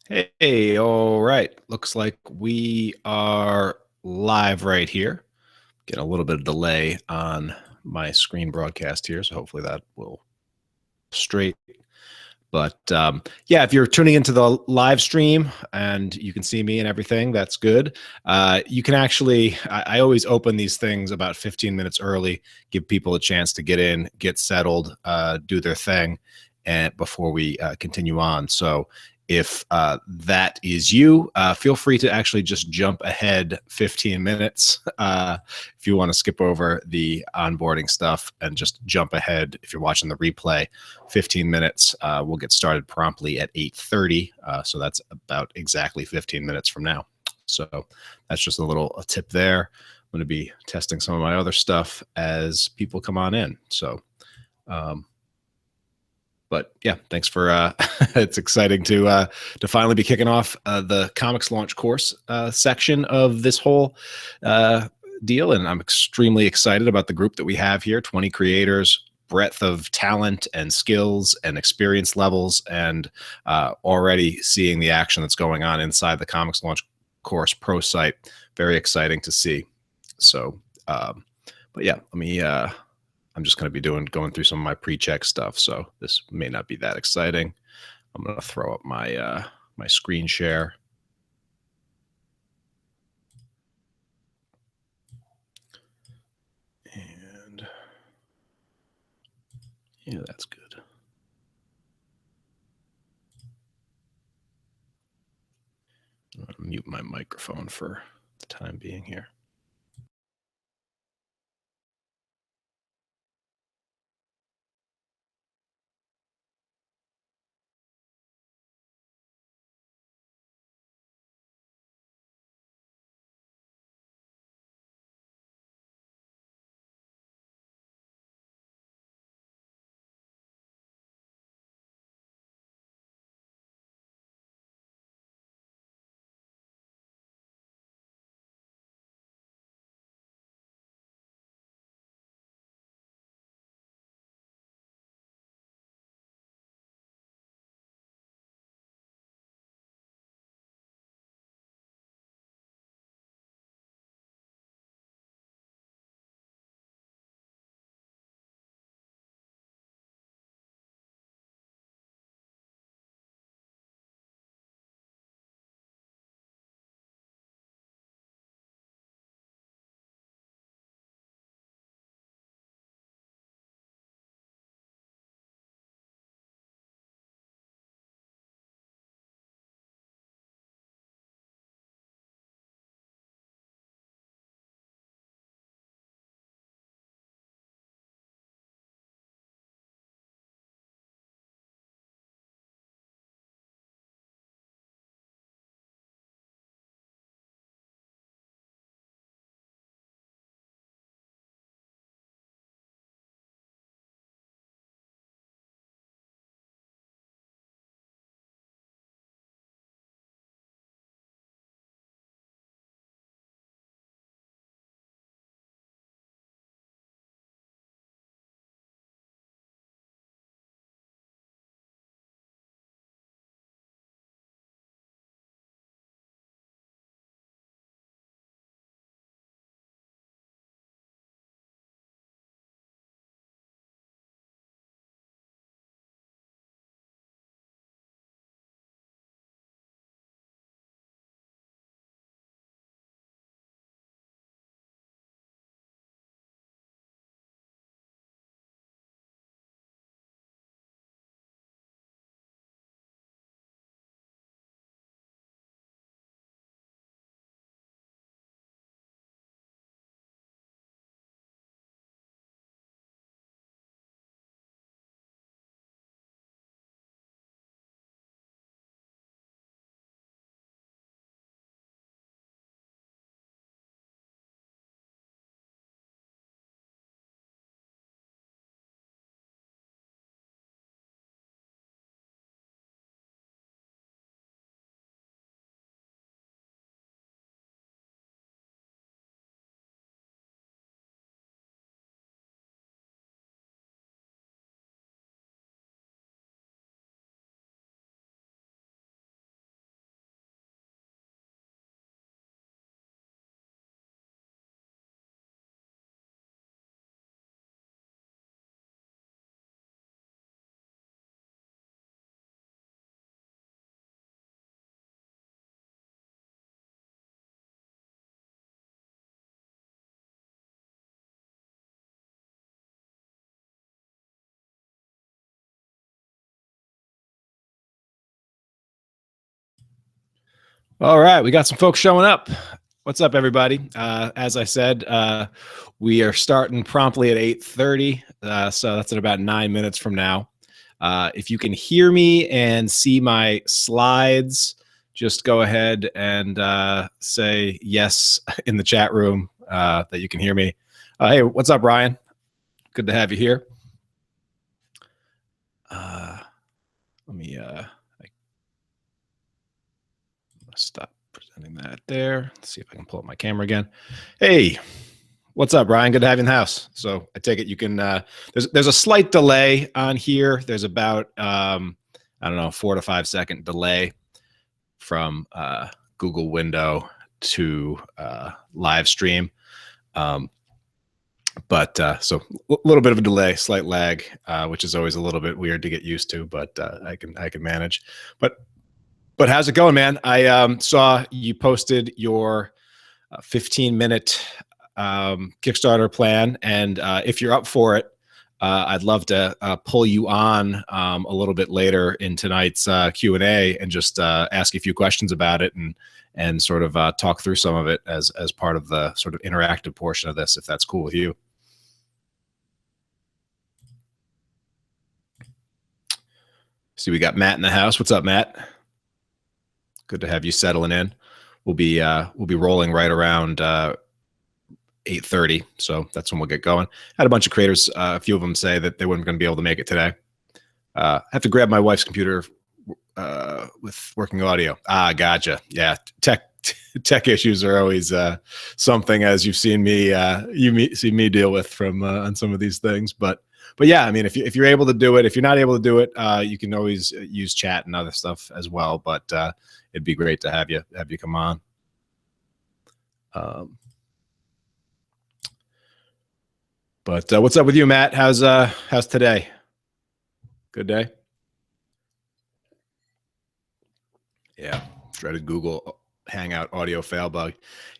Hey, all right. Looks like we are live right here. Getting a little bit of delay on my screen broadcast here, so hopefully that will straight. But yeah, if you're tuning into the live stream and you can see me and everything, that's good. You can actually, I always open these things about 15 minutes early, give people a chance to get in, get settled, do their thing, and before we continue on. So if that is you, feel free to actually just jump ahead 15 minutes if you want to skip over the onboarding stuff and just jump ahead if you're watching the replay 15 minutes. We'll get started promptly at 8:30. So that's about exactly 15 minutes from now. So that's just a tip there. I'm going to be testing some of my other stuff as people come on in. So, um, but yeah, thanks for it's exciting to finally be kicking off the ComixLaunch course section of this whole deal, and I'm extremely excited about the group that we have here. 20 creators, breadth of talent and skills and experience levels, and already seeing the action that's going on inside the ComixLaunch course pro site. Very exciting to see. So, but yeah, let me I'm just going to be going through some of my pre-check stuff, so this may not be that exciting. I'm going to throw up my screen share. And yeah, that's good. I'm going to mute my microphone for the time being here. All right, we got some folks showing up. What's up, everybody? As I said, we are starting promptly at 8:30, so that's in about 9 minutes from now. If you can hear me and see my slides, just go ahead and say yes in the chat room that you can hear me. Hey, what's up, Ryan? Good to have you here. Let me stop presenting that there. Let's see if I can pull up my camera again. Hey, what's up, Ryan? Good to have you in the house. So I take it you can. There's a slight delay on here. There's about I don't know, 4 to 5 second delay from Google window to live stream. But so a little bit of a delay, slight lag, which is always a little bit weird to get used to, but I can manage. But how's it going, man? I saw you posted your 15-minute Kickstarter plan, and if you're up for it, I'd love to pull you on a little bit later in tonight's Q&A and just ask you a few questions about it and sort of talk through some of it as part of the sort of interactive portion of this, if that's cool with you. See, we got Matt in the house. What's up, Matt? Good to have you settling in. We'll be rolling right around 8:30, so that's when we'll get going. Had a bunch of creators, a few of them say that they weren't going to be able to make it today. I have to grab my wife's computer with working audio. Gotcha. Yeah, tech issues are always something, as you've seen me see me deal with from on some of these things. But yeah, I mean, if you're able to do it, if you're not able to do it, you can always use chat and other stuff as well. But it'd be great to have you come on. But what's up with you, Matt? How's today? Good day. Yeah, dreaded Google Hangout audio fail bug.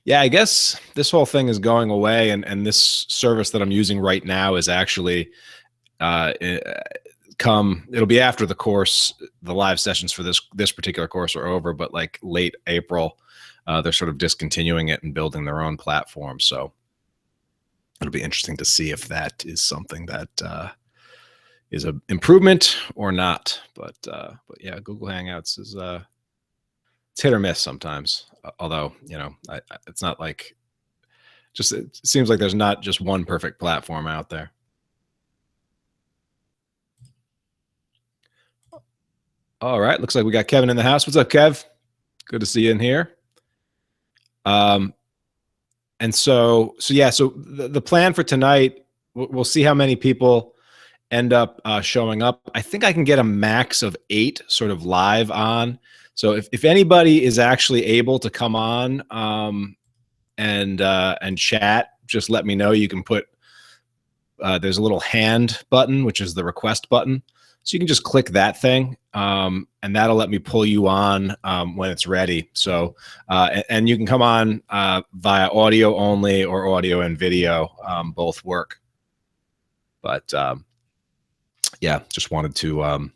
Yeah, I guess this whole thing is going away, and this service that I'm using right now is actually it'll be after the course. The live sessions for this particular course are over, but like late April, they're sort of discontinuing it and building their own platform. So it'll be interesting to see if that is something that is an improvement or not. But yeah, Google Hangouts is it's hit or miss sometimes. Although, you know, it's not like it seems like there's not just one perfect platform out there. All right, looks like we got Kevin in the house. What's up, Kev? Good to see you in here. And so yeah, so the plan for tonight, we'll see how many people end up showing up. I think I can get a max of 8 sort of live on. So if anybody is actually able to come on and chat, just let me know. You can put there's a little hand button, which is the request button. So you can just click that thing, and that'll let me pull you on when it's ready. So, and you can come on via audio only or audio and video, both work. But yeah, just wanted to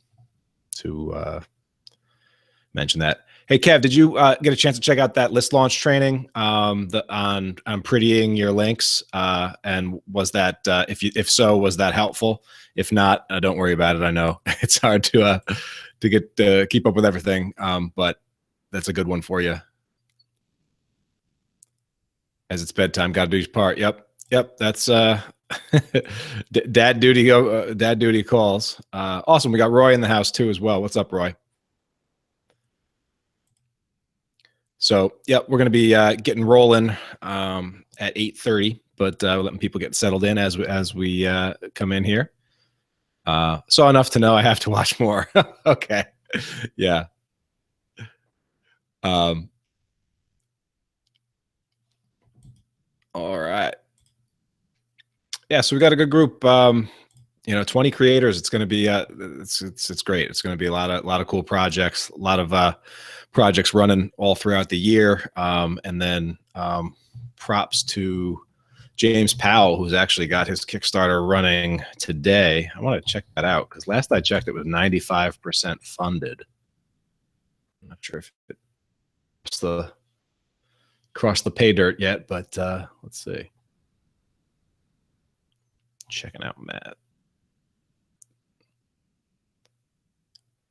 mention that. Hey, Kev, did you get a chance to check out that list launch training on prettying your links? And was that if so, was that helpful? If not, don't worry about it. I know it's hard to keep up with everything, but that's a good one for you. As it's bedtime, got to do your part. Yep. That's dad duty. Dad duty calls. Awesome. We got Roy in the house too as well. What's up, Roy? So yeah, we're going to be getting rolling at 8:30, but letting people get settled in as we come in here. Saw enough to know I have to watch more. Okay, yeah. All right. Yeah, so we got a good group. 20 creators. It's going to be it's great. It's going to be a lot of cool projects. A lot of projects running all throughout the year. And then props to James Powell, who's actually got his Kickstarter running today. I want to check that out because last I checked, it was 95% funded. I'm not sure if cross the pay dirt yet, but let's see. Checking out Matt.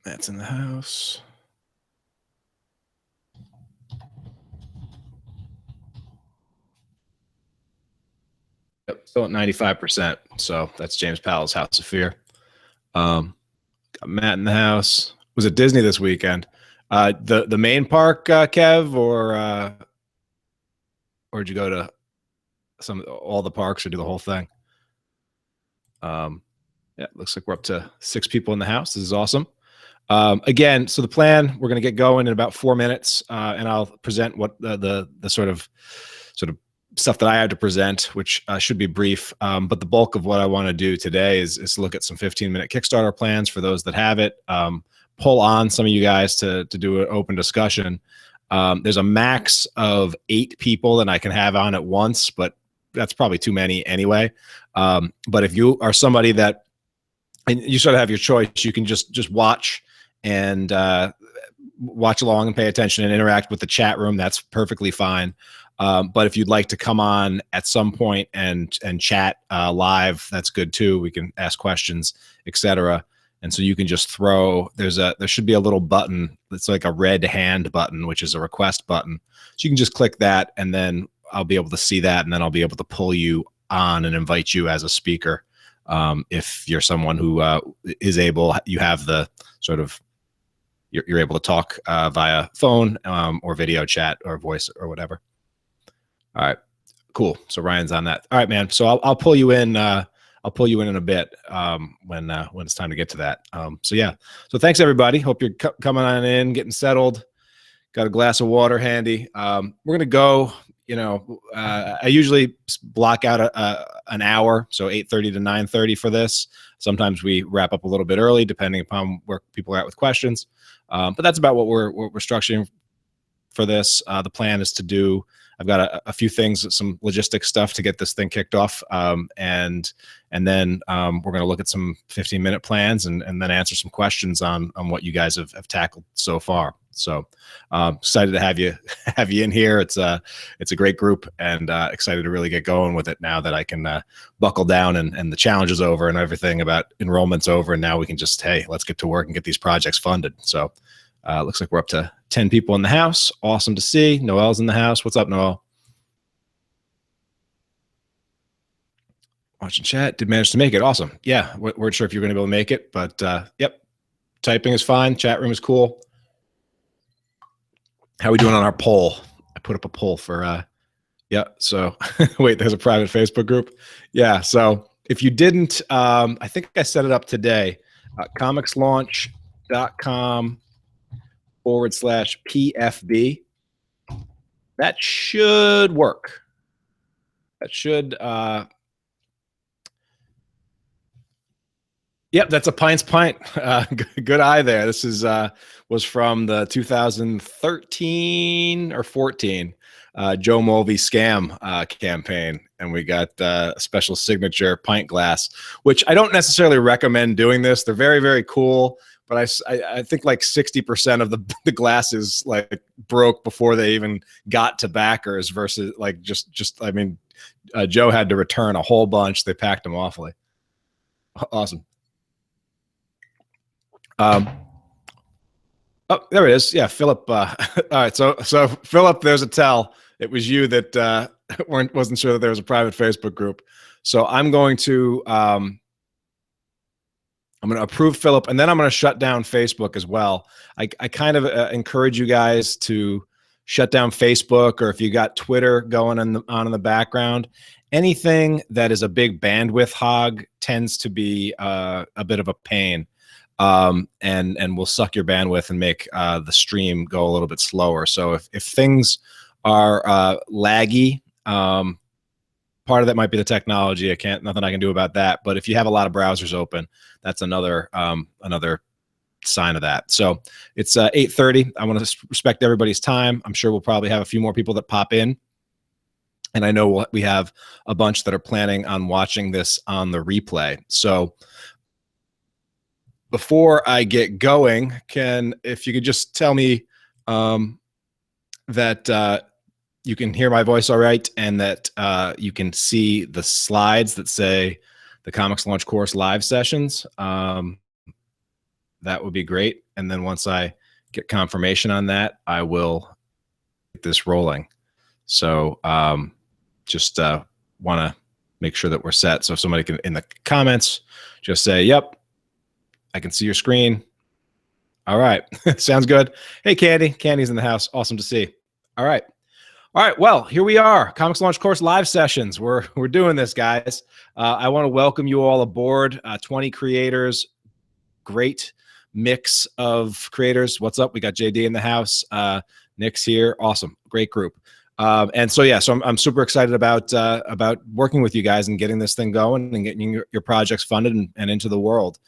Matt's in the house. Yep, still at 95%. So that's James Powell's House of Fear. Got Matt in the house. Was it Disney this weekend? The main park, Kev, or did you go to all the parks or do the whole thing? Yeah, looks like we're up to 6 people in the house. This is awesome. Again, so the plan, we're going to get going in about 4 minutes, and I'll present what the sort of stuff that I have to present, which should be brief. But the bulk of what I want to do today is look at some 15-minute Kickstarter plans for those that have it. Pull on some of you guys to do an open discussion. There's a max of 8 people that I can have on at once, but that's probably too many anyway. But if you are somebody that, and you sort of have your choice, you can just watch and watch along and pay attention and interact with the chat room. That's perfectly fine. But if you'd like to come on at some point and chat live, that's good too. We can ask questions, etc. And so you can just throw, there should be a little button that's like a red hand button, which is a request button. So you can just click that, and then I'll be able to see that, and then I'll be able to pull you on and invite you as a speaker. If you're someone who is able, you have the sort of, you're able to talk via phone or video chat or voice or whatever. All right, cool. So Ryan's on that. All right, man. So I'll pull you in. I'll pull you in a bit when it's time to get to that. So yeah. So thanks everybody. Hope you're coming on in, getting settled. Got a glass of water handy. We're gonna go. You know, I usually block out an hour, so 8:30 to 9:30 for this. Sometimes we wrap up a little bit early, depending upon where people are at with questions. But that's about what we're structuring for this. The plan is to do, I've got a few things, some logistics stuff to get this thing kicked off. And then we're going to look at some 15-minute plans and then answer some questions on what you guys have tackled so far. So excited to have you in here. It's a great group, and excited to really get going with it now that I can buckle down and the challenge is over and everything about enrollment's over. And now we can just, hey, let's get to work and get these projects funded. So looks like we're up to 10 people in the house. Awesome to see. Noel's in the house. What's up, Noel? Watching chat. Did manage to make it. Awesome. Yeah, weren't sure if you were going to be able to make it, but yep. Typing is fine. Chat room is cool. How are we doing on our poll? I put up a poll for, yeah. So wait, there's a private Facebook group. Yeah. So if you didn't, I think I set it up today, ComixLaunch.com/PFB. That should work. That should, yep, that's a Pint's Pint. Good eye there. This is was from the 2013 or 14 Joe Mulvey scam campaign, and we got a special signature pint glass, which I don't necessarily recommend doing this. They're very, very cool, but I think like 60% of the glasses like broke before they even got to backers, versus like just I mean, Joe had to return a whole bunch. They packed them awfully. Awesome. Oh, there it is. Yeah, Philip. All right, so Philip, there's a tell. It was you that wasn't sure that there was a private Facebook group. So I'm going to approve Philip, and then I'm going to shut down Facebook as well. I kind of encourage you guys to shut down Facebook, or if you got Twitter going on in the background, anything that is a big bandwidth hog tends to be a bit of a pain. And will suck your bandwidth and make the stream go a little bit slower. So if things are laggy, part of that might be the technology. Nothing I can do about that. But if you have a lot of browsers open, that's another sign of that. So it's 8:30. I want to respect everybody's time. I'm sure we'll probably have a few more people that pop in. And I know we have a bunch that are planning on watching this on the replay. So before I get going, if you could just tell me the that you can hear my voice all right, and that you can see the slides that say the Comics Launch course live sessions. That would be great. And then once I get confirmation on that, I will get this rolling. So just want to make sure that we're set. So if somebody can, in the comments, just say, yep, I can see your screen. All right. Sounds good. Hey, Candy. Candy's in the house. Awesome to see. All right. All right. Well, here we are. Comics Launch Course live sessions. We're doing this, guys. I want to welcome you all aboard. 20 creators. Great mix of creators. What's up? We got JD in the house. Nick's here. Awesome. Great group. And so, yeah, so I'm super excited about working with you guys and getting this thing going and getting your projects funded and into the world.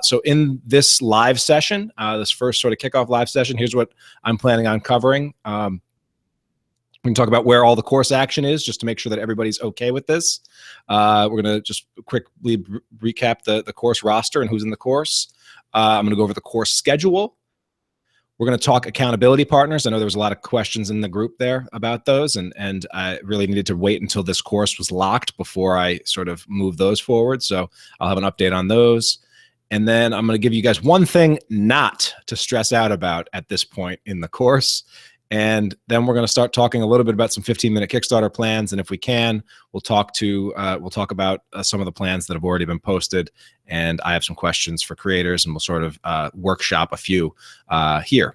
So in this live session, this first sort of kickoff live session, here's what I'm planning on covering. We can talk about where all the course action is, just to make sure that everybody's okay with this. We're going to just quickly recap the course roster and who's in the course. I'm going to go over the course schedule. We're going to talk accountability partners. I know there was a lot of questions in the group there about those, and I really needed to wait until this course was locked before I sort of move those forward. So I'll have an update on those. And then I'm going to give you guys one thing not to stress out about at this point in the course. And then we're going to start talking a little bit about some 15-minute Kickstarter plans. And if we can, we'll talk about some of the plans that have already been posted. And I have some questions for creators, and we'll sort of workshop a few here,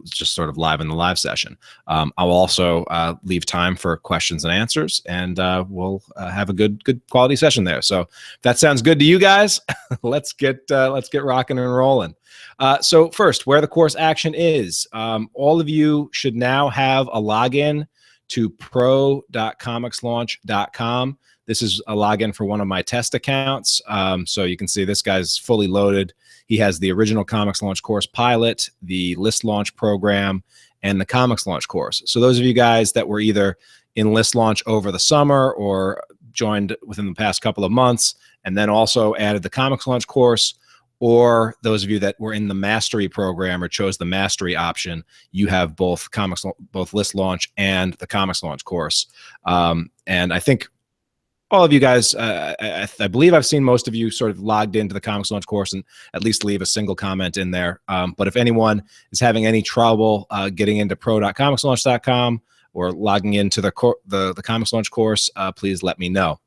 just sort of live in the live session. I'll also leave time for questions and answers, and we'll have a good quality session there. So if that sounds good to you guys, let's get rocking and rolling. So first, where the course action is, all of you should now have a login to pro.comixlaunch.com. This is a login for one of my test accounts. So you can see this guy's fully loaded. He has the original Comics Launch course pilot, the List Launch program, and the Comics Launch course. So those of you guys that were either in List Launch over the summer or joined within the past couple of months and then also added the Comics Launch course, or those of you that were in the Mastery program or chose the Mastery option, you have both List Launch and the Comics Launch course. And I think all of you guys, I believe I've seen most of you sort of logged into the Comics Launch course and at least leave a single comment in there. But if anyone is having any trouble getting into pro.comixlaunch.com or logging into the Comics Launch course, please let me know.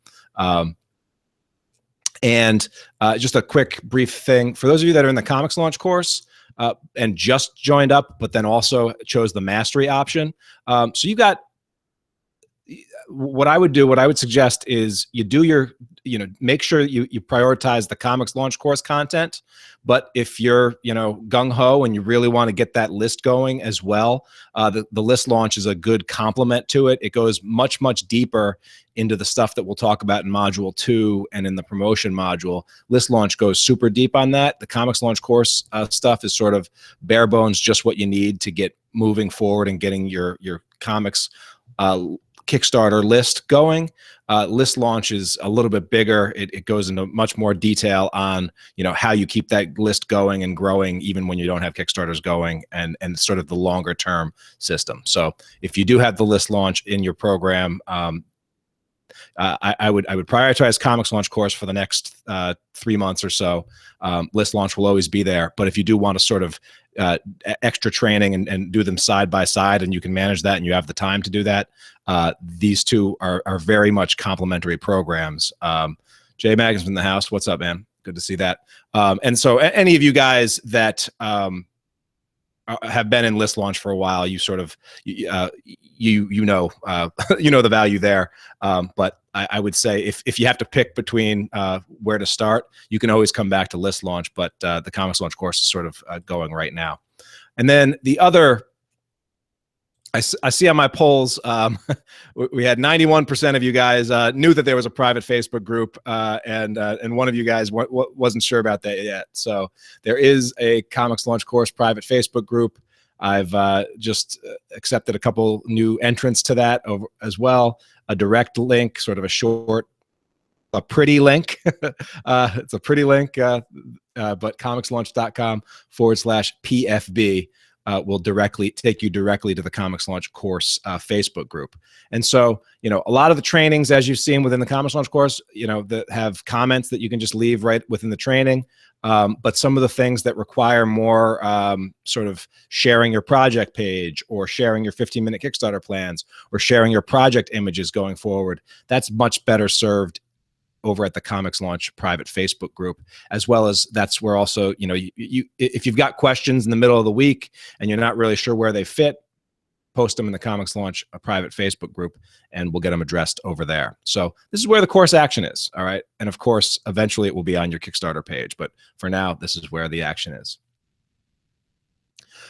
And just a quick brief thing for those of you that are in the Comics Launch course and just joined up, but then also chose the Mastery option. So you got, what I would suggest is you do your, make sure you prioritize the Comics Launch course content. But if you're, gung-ho and you really want to get that list going as well, the List Launch is a good complement to it. It goes much, much deeper into the stuff that we'll talk about in Module 2 and in the promotion module. List Launch goes super deep on that. The Comics Launch course stuff is sort of bare bones, just what you need to get moving forward and getting your comics Kickstarter list going. List Launch is a little bit bigger. It goes into much more detail on how you keep that list going and growing even when you don't have Kickstarters going, and sort of the longer term system. So if you do have the List Launch in your program, I would prioritize Comics Launch course for the next 3 months or so. List Launch will always be there, but if you do want to sort of extra training and do them side by side, and you can manage that and you have the time to do that, these two are very much complementary programs. Jay Magnus in the house. What's up, man? Good to see that. And so any of you guys that have been in List Launch for a while, you sort of you know the value there. But I would say if you have to pick between where to start, you can always come back to List Launch. But the Comics Launch course is sort of going right now. And then the other, I see on my polls, we had 91% of you guys knew that there was a private Facebook group, and one of you guys wasn't sure about that yet. So there is a Comics Launch course private Facebook group. I've just accepted a couple new entrants to that as well. A direct link, sort of a pretty link. It's a pretty link, but comixlaunch.com/PFB will directly take you directly to the ComixLaunch course Facebook group. And so, a lot of the trainings, as you've seen within the ComixLaunch course, that have comments that you can just leave right within the training. But some of the things that require more sort of sharing your project page, or sharing your 15-minute Kickstarter plans, or sharing your project images going forward, that's much better served over at the ComixLaunch private Facebook group, as well as that's where also, if you've got questions in the middle of the week and you're not really sure where they fit, post them in the ComixLaunch private Facebook group, and we'll get them addressed over there. So this is where the course action is. All right. And of course, eventually it will be on your Kickstarter page, but for now, this is where the action is.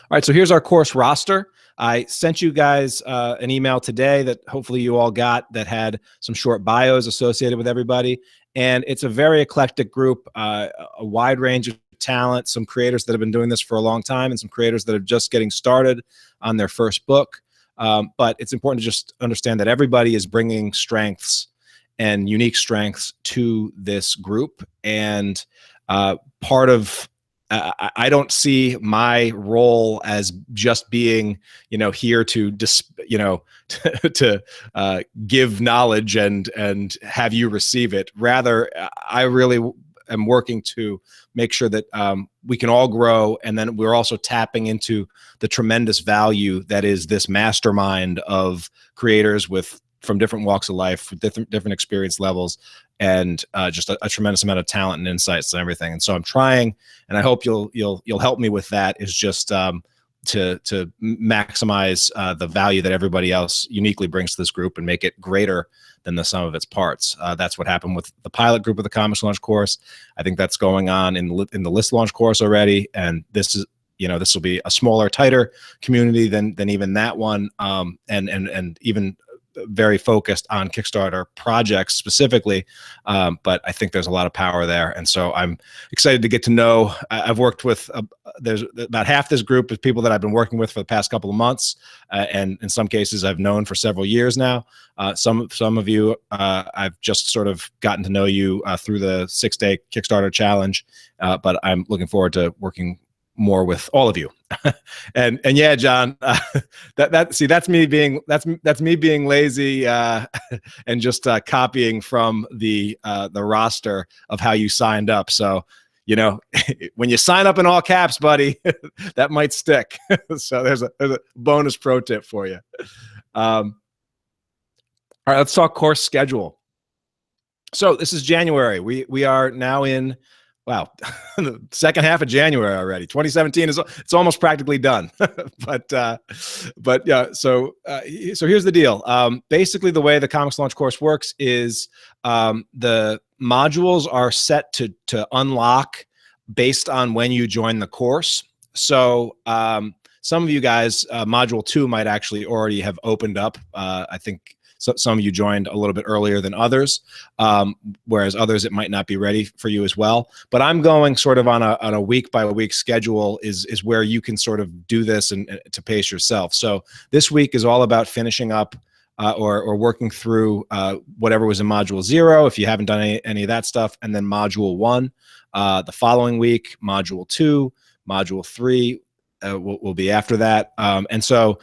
All right, so here's our course roster. I sent you guys an email today that hopefully you all got, that had some short bios associated with everybody. And it's a very eclectic group, a wide range of talent, some creators that have been doing this for a long time, and some creators that are just getting started on their first book. But it's important to just understand that everybody is bringing strengths and unique strengths to this group. And part of I don't see my role as just being, here to to give knowledge and have you receive it. Rather, I really am working to make sure that we can all grow, and then we're also tapping into the tremendous value that is this mastermind of creators from different walks of life, different experience levels, and just a tremendous amount of talent and insights and everything. And so I'm trying, and I hope you'll help me with that, is just to maximize the value that everybody else uniquely brings to this group and make it greater than the sum of its parts. That's what happened with the pilot group of the ComixLaunch course. I think that's going on in the List Launch course already, and this is, this will be a smaller, tighter community than even that one, and even very focused on Kickstarter projects specifically, but I think there's a lot of power there. And so I'm excited to get to know, I've worked with, there's about half this group is people that I've been working with for the past couple of months, and in some cases I've known for several years now. Some of you, I've just sort of gotten to know you through the 6-day Kickstarter challenge, but I'm looking forward to working more with all of you. and yeah, John, that's me being lazy and just copying from the roster of how you signed up. So, when you sign up in all caps, buddy, that might stick. So there's a bonus pro tip for you. All right, let's talk course schedule. So this is January. We are now in, wow, the second half of January already. 2017 it's almost practically done. but yeah, so here's the deal. Basically, the way the ComixLaunch course works is the modules are set to unlock based on when you join the course. So some of you guys, module 2 might actually already have opened up. I think some of you joined a little bit earlier than others, whereas others, it might not be ready for you as well. But I'm going sort of on a week-by-week schedule is where you can sort of do this and to pace yourself. So this week is all about finishing up or working through whatever was in module 0, if you haven't done any of that stuff, and then module 1. The following week, module 2, module 3 will be after that. And so,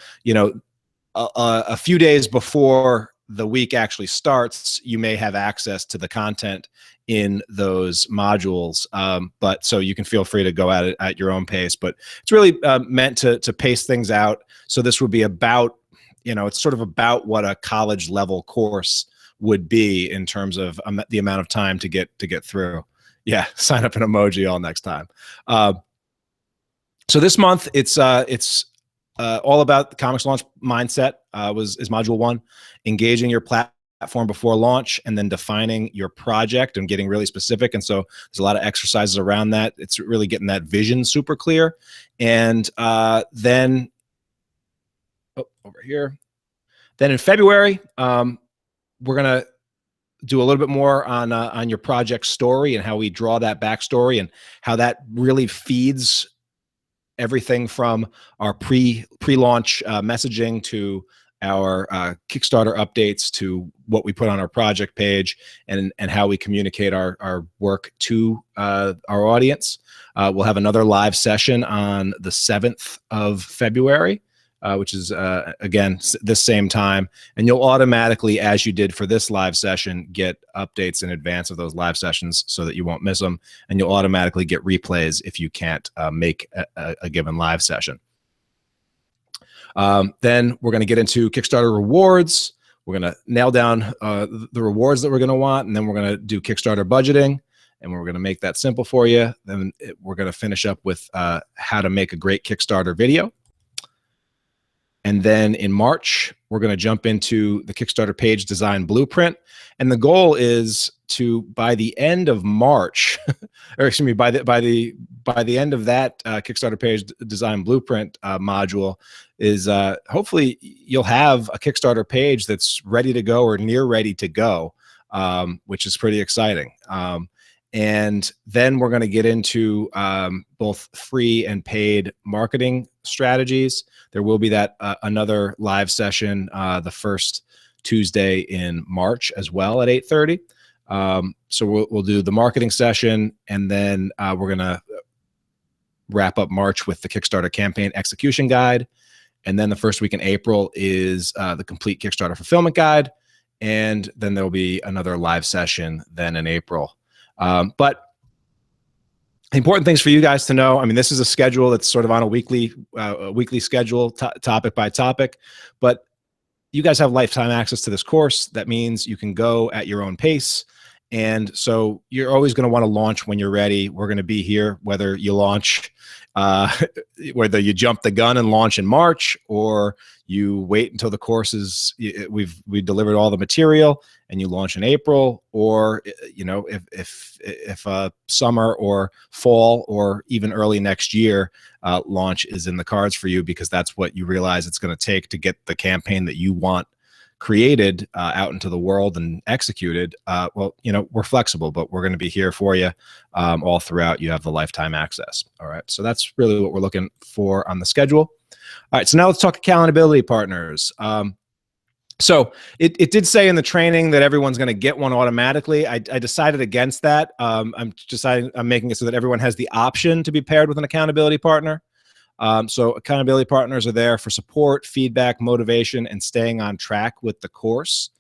a few days before the week actually starts, you may have access to the content in those modules. But so you can feel free to go at it at your own pace, but it's really meant to pace things out. So this would be about, it's sort of about what a college level course would be in terms of the amount of time to get through. Yeah. Sign up an emoji all next time. So this month it's all about the ComixLaunch mindset. Is module 1, engaging your platform before launch, and then defining your project and getting really specific. And so there's a lot of exercises around that. It's really getting that vision super clear. And then over here, then in February, we're gonna do a little bit more on your project story and how we draw that backstory and how that really feeds everything from our pre-launch messaging to our Kickstarter updates to what we put on our project page and how we communicate our work to our audience. We'll have another live session on the 7th of February, which is, again, this same time. And you'll automatically, as you did for this live session, get updates in advance of those live sessions so that you won't miss them. And you'll automatically get replays if you can't make a given live session. Then we're going to get into Kickstarter rewards. We're going to nail down the rewards that we're going to want, and then we're going to do Kickstarter budgeting, and we're going to make that simple for you. Then we're going to finish up with how to make a great Kickstarter video. And then in March, we're going to jump into the Kickstarter page design blueprint. And the goal is to, by the end of March, or excuse me, by the end of that Kickstarter page design blueprint module, is hopefully you'll have a Kickstarter page that's ready to go or near ready to go, which is pretty exciting. And then we're going to get into both free and paid marketing strategies. There will be that another live session the first Tuesday in March as well at 8:30. So we'll do the marketing session, and then we're going to wrap up March with the Kickstarter campaign execution guide. And then the first week in April is the complete Kickstarter fulfillment guide. And then there'll be another live session then in April. But important things for you guys to know. I mean, this is a schedule that's sort of on a weekly schedule, topic by topic, but you guys have lifetime access to this course. That means you can go at your own pace. And so you're always going to want to launch when you're ready. We're going to be here, whether you launch, whether you jump the gun and launch in March, or you wait until the course is, we delivered all the material and you launch in April, or, you know, if summer or fall or even early next year launch is in the cards for you, because that's what you realize it's going to take to get the campaign that you want created out into the world and executed. Well, you know, we're flexible, but we're going to be here for you all throughout. You have the lifetime access. All right. So that's really what we're looking for on the schedule. All right. So now let's talk accountability partners. So it did say in the training that everyone's going to get one automatically. I decided against that. I'm making it so that everyone has the option to be paired with an accountability partner. So accountability partners are there for support, feedback, motivation, and staying on track with the course.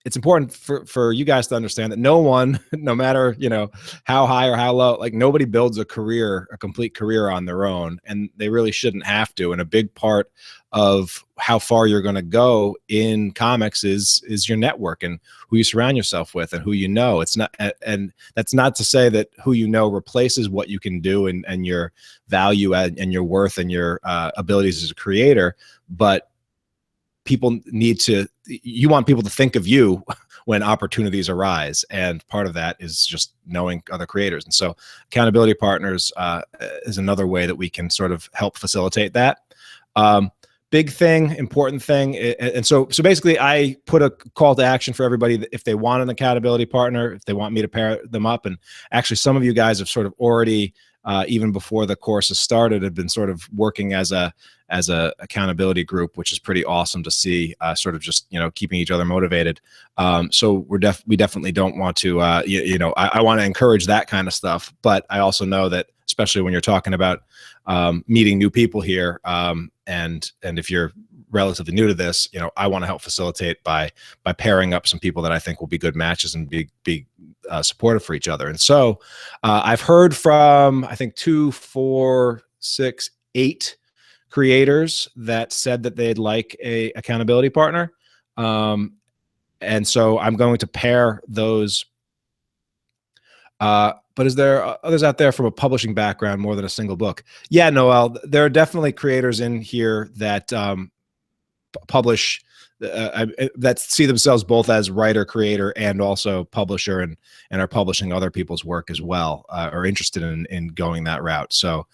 It's important for you guys to understand that no one, no matter, you know, how high or how low, like nobody builds a complete career on their own, and they really shouldn't have to. And a big part of how far you're going to go in comics is your network and who you surround yourself with and who you know. It's not, and that's not to say that who you know replaces what you can do and your value and your worth and your abilities as a creator, but people need to, you want people to think of you when opportunities arise. And part of that is just knowing other creators. And so accountability partners is another way that we can sort of help facilitate that. Big thing, important thing. And so basically I put a call to action for everybody that if they want an accountability partner, if they want me to pair them up. And actually some of you guys have sort of already, even before the course has started, have been sort of working as a accountability group, which is pretty awesome to see, sort of just, you know, keeping each other motivated. So we definitely don't want to, I want to encourage that kind of stuff, but I also know that especially when you're talking about meeting new people here, and if you're relatively new to this, you know, I want to help facilitate by pairing up some people that I think will be good matches and be supportive for each other. And so I've heard from, I think 2, 4, 6, 8 creators that said that they'd like a accountability partner. And so I'm going to pair those. But is there others out there from a publishing background more than a single book? Yeah, Noel, there are definitely creators in here that publish, that see themselves both as writer, creator, and also publisher, and are publishing other people's work as well, are interested in going that route. So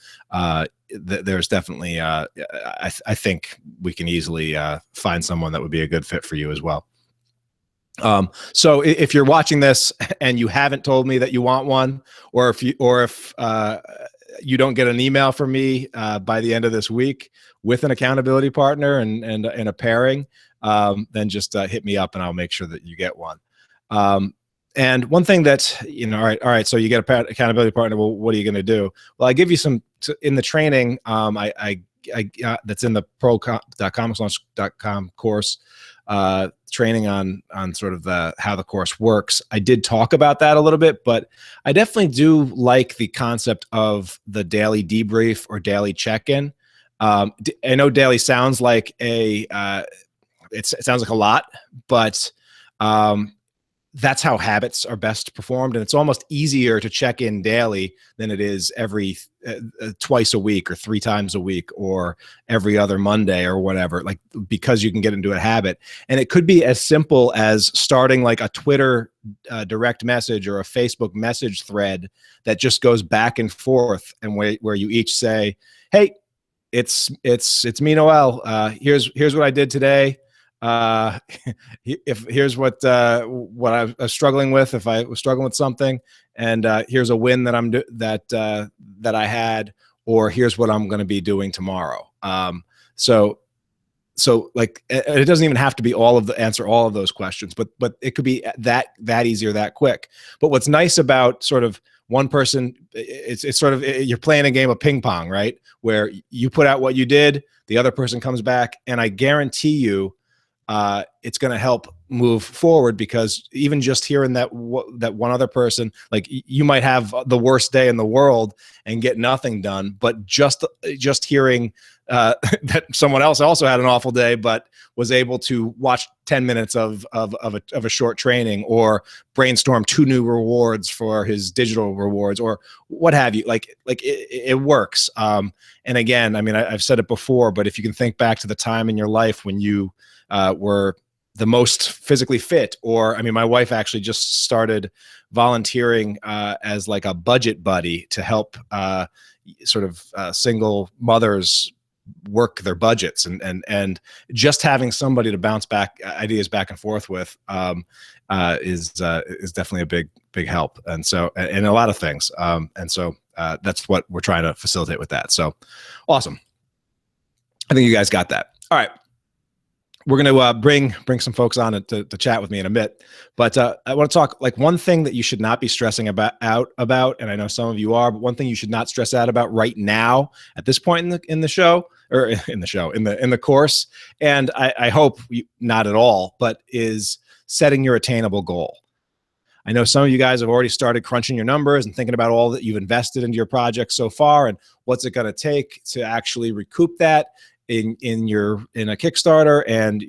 there's definitely, I think we can easily find someone that would be a good fit for you as well. So if you're watching this and you haven't told me that you want one, or if you don't get an email from me by the end of this week with an accountability partner and a pairing, then just hit me up and I'll make sure that you get one. And one thing that's, all right, so you get a accountability partner. Well, what are you going to do? Well, I give you some in the training. I that's in the pro.comixlaunch.com course, training on sort of how the course works. I did talk about that a little bit, but I definitely do like the concept of the daily debrief or daily check-in. I know daily sounds like it sounds like a lot, but that's how habits are best performed. And it's almost easier to check in daily than it is every twice a week or 3 times a week or every other Monday or whatever, like, because you can get into a habit. And it could be as simple as starting like a Twitter direct message or a Facebook message thread that just goes back and forth, and where you each say, hey, it's me, Noel. Here's what I did today. Here's what I was struggling with, if I was struggling with something, and here's a win that I had, or here's what I'm going to be doing tomorrow. So like, it doesn't even have to be answer all of those questions, but it could be that easy or that quick. But what's nice about sort of one person, it's sort of, you're playing a game of ping pong, right? Where you put out what you did, the other person comes back, and I guarantee you, it's going to help move forward, because even just hearing that one other person, like, you might have the worst day in the world and get nothing done, but just hearing that someone else also had an awful day, but was able to watch 10 minutes of a short training, or brainstorm 2 new rewards for his digital rewards, or what have you, like it works. And again, I mean, I've said it before, but if you can think back to the time in your life when you were the most physically fit, or, I mean, my wife actually just started volunteering as like a budget buddy to help sort of single mothers work their budgets, and just having somebody to bounce back ideas back and forth with is definitely a big help. And so, in a lot of things, and so that's what we're trying to facilitate with that. So awesome. I think you guys got that. All right. We're going to bring some folks on to chat with me in a bit, but I want to talk, like, one thing that you should not be stressing about, and I know some of you are, but one thing you should not stress out about right now at this point in the show, or in the course, and I hope not at all, but is setting your attainable goal. I know some of you guys have already started crunching your numbers and thinking about all that you've invested into your project so far, and what's it going to take to actually recoup that in a Kickstarter. And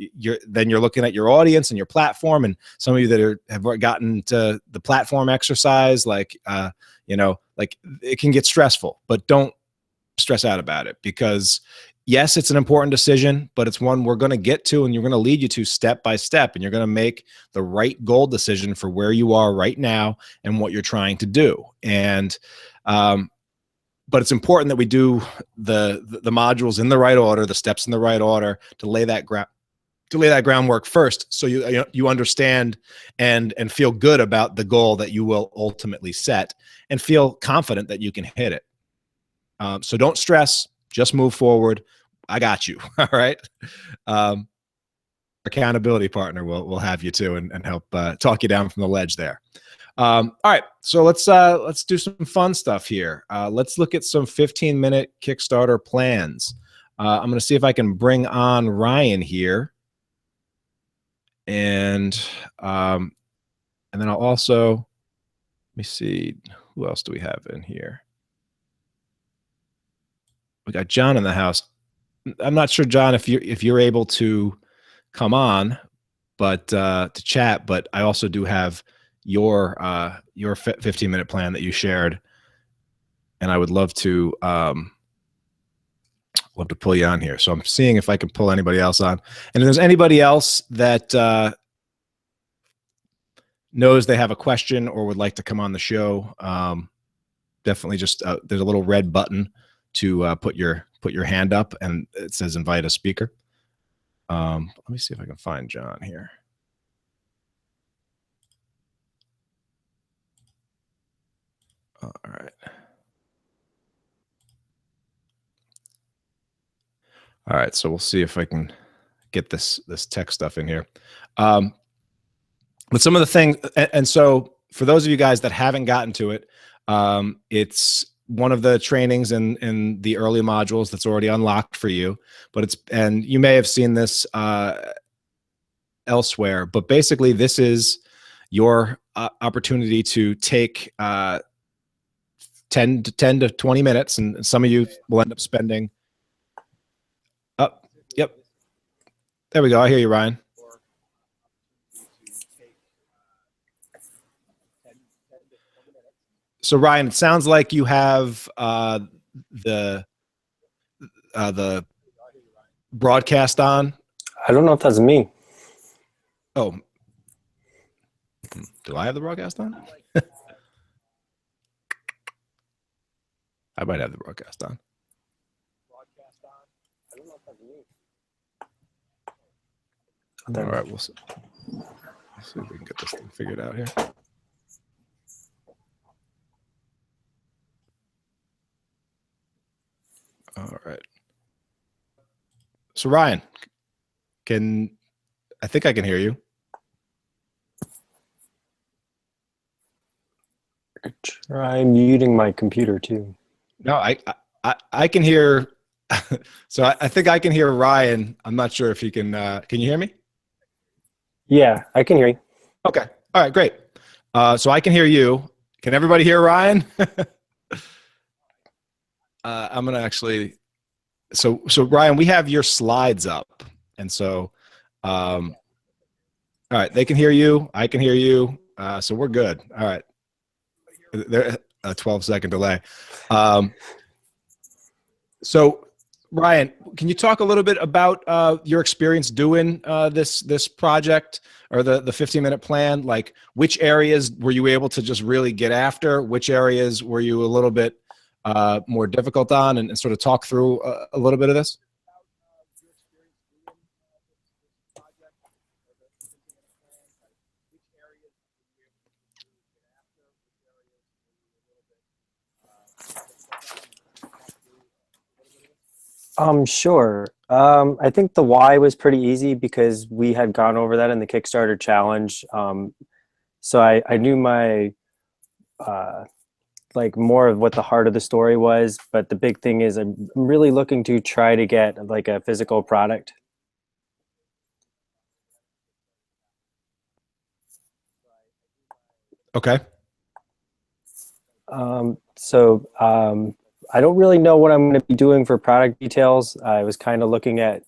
then you're looking at your audience and your platform, and some of you that have gotten to the platform exercise, like like, it can get stressful, but don't stress out about it, because yes, it's an important decision, but it's one we're going to get to, and you're going to lead you to step by step, and you're going to make the right goal decision for where you are right now and what you're trying to do. And but it's important that we do the modules in the right order, the steps in the right order, to lay that groundwork first, so you understand and feel good about the goal that you will ultimately set, and feel confident that you can hit it. So don't stress, just move forward. I got you. All right. Accountability partner will have you too, and help talk you down from the ledge there. All right, so let's do some fun stuff here. Let's look at some 15-minute Kickstarter plans. I'm going to see if I can bring on Ryan here, and then I'll also, let me see, who else do we have in here? We got John in the house. I'm not sure, John, if you're able to come on, but to chat. But I also do have your 15-minute plan that you shared, and I would love to pull you on here. So I'm seeing if I can pull anybody else on, and if there's anybody else that knows they have a question or would like to come on the show, definitely just there's a little red button to put your hand up, and it says invite a speaker. Let me see if I can find John here. All right. All right, so we'll see if I can get this tech stuff in here. But some of the things, and so for those of you guys that haven't gotten to it, it's one of the trainings in the early modules that's already unlocked for you. But and you may have seen this elsewhere, but basically this is your opportunity to take 10 to 20 minutes, and some of you will end up spending. Oh, yep. There we go. I hear you, Ryan. So Ryan, it sounds like you have the broadcast on. I don't know if that's me. Oh, do I have the broadcast on? I might have the broadcast on. All right, we'll see. Let's see if we can get this thing figured out here. All right. So Ryan, I think I can hear you. Try muting my computer too. No, I can hear. So I think I can hear Ryan. I'm not sure if he can. Can you hear me? Yeah, I can hear you. Okay. All right, great. So I can hear you. Can everybody hear Ryan? I'm gonna actually. So Ryan, we have your slides up, and so, all right, they can hear you. I can hear you. So we're good. All right. There, a 12-second delay. So Ryan, can you talk a little bit about your experience doing this project, or the 15-minute plan? Like, which areas were you able to just really get after? Which areas were you a little bit more difficult on, and sort of talk through a little bit of this? Sure. I think the why was pretty easy because we had gone over that in the Kickstarter challenge. So I knew my like more of what the heart of the story was, but the big thing is I'm really looking to try to get like a physical product. Okay. I don't really know what I'm going to be doing for product details. I was kind of looking at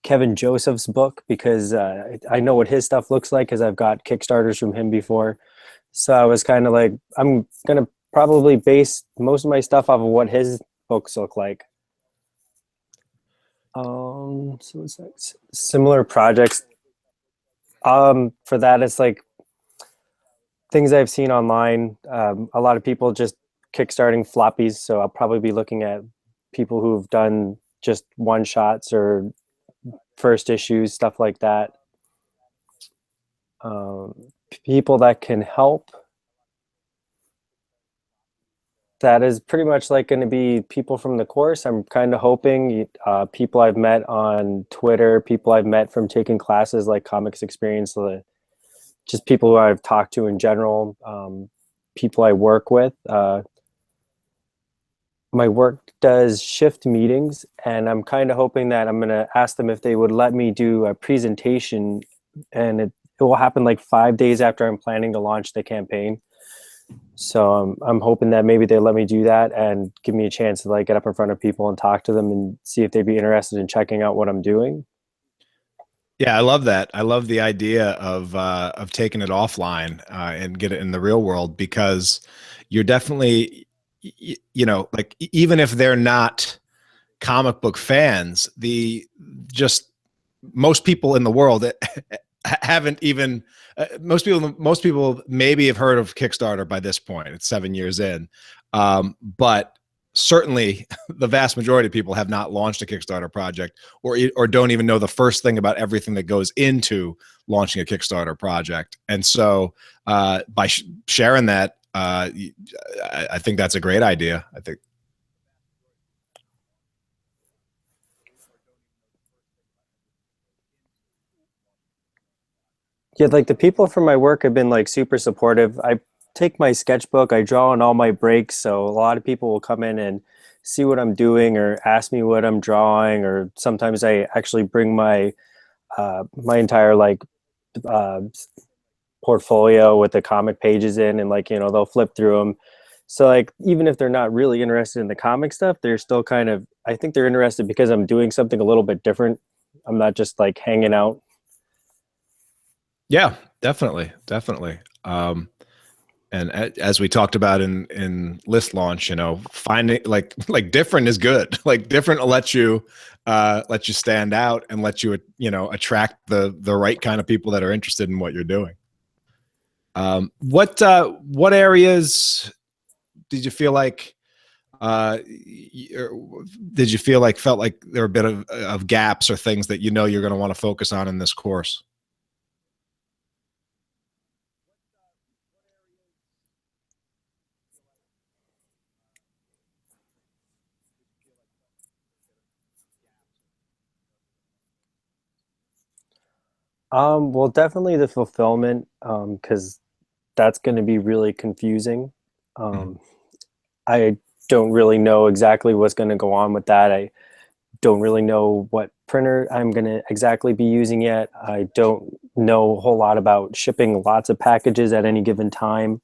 Kevin Joseph's book because I know what his stuff looks like because I've got Kickstarters from him before. So I was kind of like, I'm going to probably base most of my stuff off of what his books look like. So it's like similar projects. For that, it's like things I've seen online. A lot of people just kickstarting floppies, so I'll probably be looking at people who've done just one shots or first issues, stuff like that. People that can help. That is pretty much like going to be people from the course. I'm kind of hoping people I've met on Twitter, people I've met from taking classes like Comics Experience, just people who I've talked to in general, people I work with. My work does shift meetings, and I'm kind of hoping that I'm going to ask them if they would let me do a presentation, and it will happen like 5 days after I'm planning to launch the campaign. So I'm hoping that maybe they let me do that and give me a chance to like get up in front of people and talk to them and see if they'd be interested in checking out what I'm doing. Yeah, I love that. I love the idea of taking it offline and get it in the real world, because you're definitely, you know, like even if they're not comic book fans, just most people in the world haven't even most people maybe have heard of Kickstarter by this point. It's 7 years in, but certainly the vast majority of people have not launched a Kickstarter project, or don't even know the first thing about everything that goes into launching a Kickstarter project. And so by sharing that, I think that's a great idea. I think. Yeah, like the people from my work have been like super supportive. I take my sketchbook, I draw on all my breaks, so a lot of people will come in and see what I'm doing or ask me what I'm drawing, or sometimes I actually bring my entire like uh portfolio with the comic pages in, and like, they'll flip through them. So like even if they're not really interested in the comic stuff, they're still kind of, I think they're interested because I'm doing something a little bit different. I'm not just like hanging out. Yeah, definitely, definitely. And as we talked about in list launch, finding like different is good. Like different will let you stand out and let you attract the right kind of people that are interested in what you're doing. What areas did you feel like did you feel like felt like there were a bit of gaps or things that you're going to want to focus on in this course? Well, definitely the fulfillment, because that's going to be really confusing. Mhm. Um, I don't really know exactly what's going to go on with that. I don't really know what printer I'm going to exactly be using yet. I don't know a whole lot about shipping lots of packages at any given time.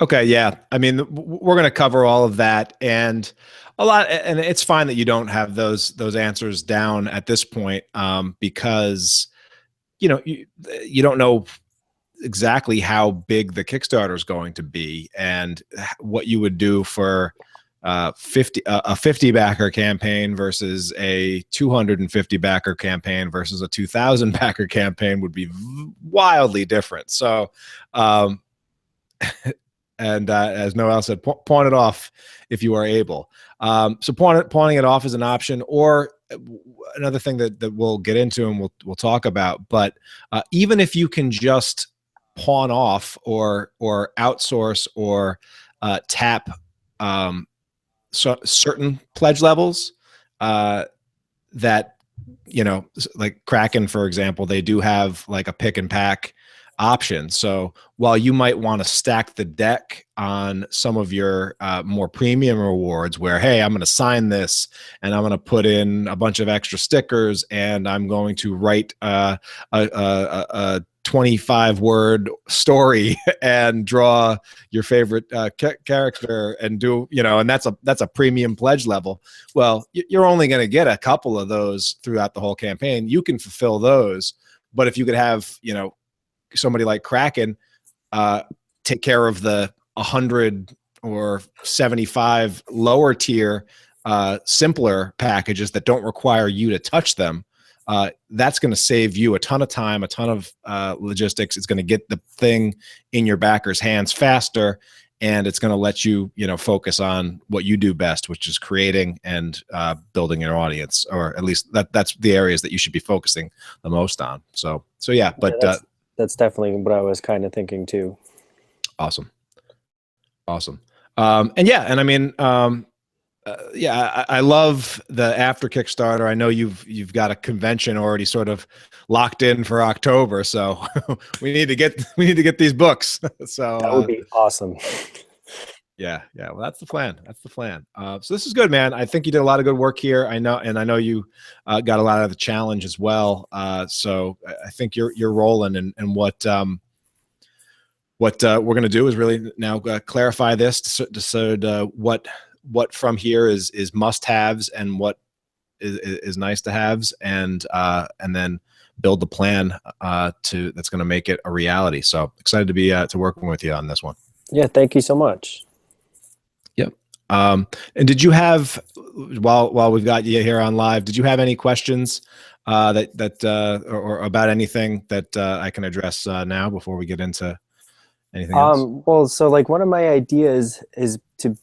Okay, yeah. I mean, we're going to cover all of that and and it's fine that you don't have those answers down at this point, because you know you, you don't know exactly how big the Kickstarter is going to be and what you would do for 50 backer campaign versus a 250 backer campaign versus a 2,000 backer campaign would be wildly different. So, um, and as Noel said, pawn it off if you are able. So pawning it off is an option, or another thing that we'll get into and we'll talk about. But even if you can just pawn off or outsource or tap certain pledge levels, uh, that like Kraken, for example, they do have like a pick and pack option. So while you might want to stack the deck on some of your more premium rewards, where hey, I'm going to sign this and I'm going to put in a bunch of extra stickers and I'm going to write a 25 word story and draw your favorite character and do and that's a premium pledge level. Well, you're only going to get a couple of those throughout the whole campaign. You can fulfill those, but if you could have somebody like Kraken uh, take care of the 100 or 75 lower tier simpler packages that don't require you to touch them, that's going to save you a ton of time, a ton of logistics. It's going to get the thing in your backer's hands faster, and it's going to let you focus on what you do best, which is creating and building your audience, or at least that's the areas that you should be focusing the most on. So yeah, Yeah, but that's definitely what I was kind of thinking too. awesome. Awesome. And yeah, and I mean, yeah, I love the after Kickstarter. I know you've got a convention already sort of locked in for October, so we need to get these books. So That would be awesome. yeah, yeah. Well, that's the plan. That's the plan. So this is good, man. I think you did a lot of good work here. I know you got a lot of the challenge as well. So I think you're rolling, and what we're going to do is really now clarify this to decide what from here is must haves and what is nice to haves, and then build the plan to that's going to make it a reality. So excited to be to working with you on this one. Yeah, thank you so much. Yep. And did you have while we've got you here on live, did you have any questions or about anything that I can address now before we get into anything else? Well, so like one of my ideas is to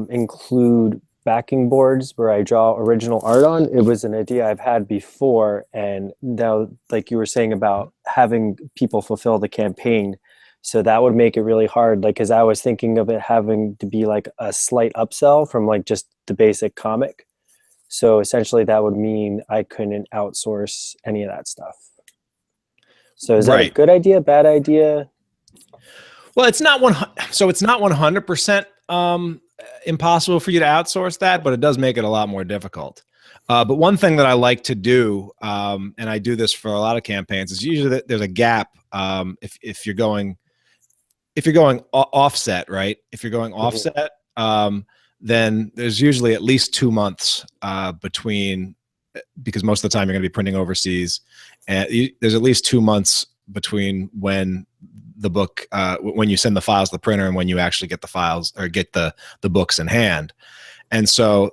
include backing boards where I draw original art on. It was an idea I've had before, and now, like you were saying about having people fulfill the campaign, so that would make it really hard. Like, because I was thinking of it having to be like a slight upsell from like just the basic comic. So essentially, that would mean I couldn't outsource any of that stuff. So is that a Right. good idea, bad idea? Well, it's not one. So it's not 100% impossible for you to outsource that, but it does make it a lot more difficult. But one thing that I like to do, and I do this for a lot of campaigns, is usually that there's a gap. If you're going offset, right? If you're going Mhm. offset, then there's usually at least 2 months between, because most of the time you're going to be printing overseas, and there's at least 2 months between when the book, when you send the files to the printer and when you actually get the files or get the books in hand. And so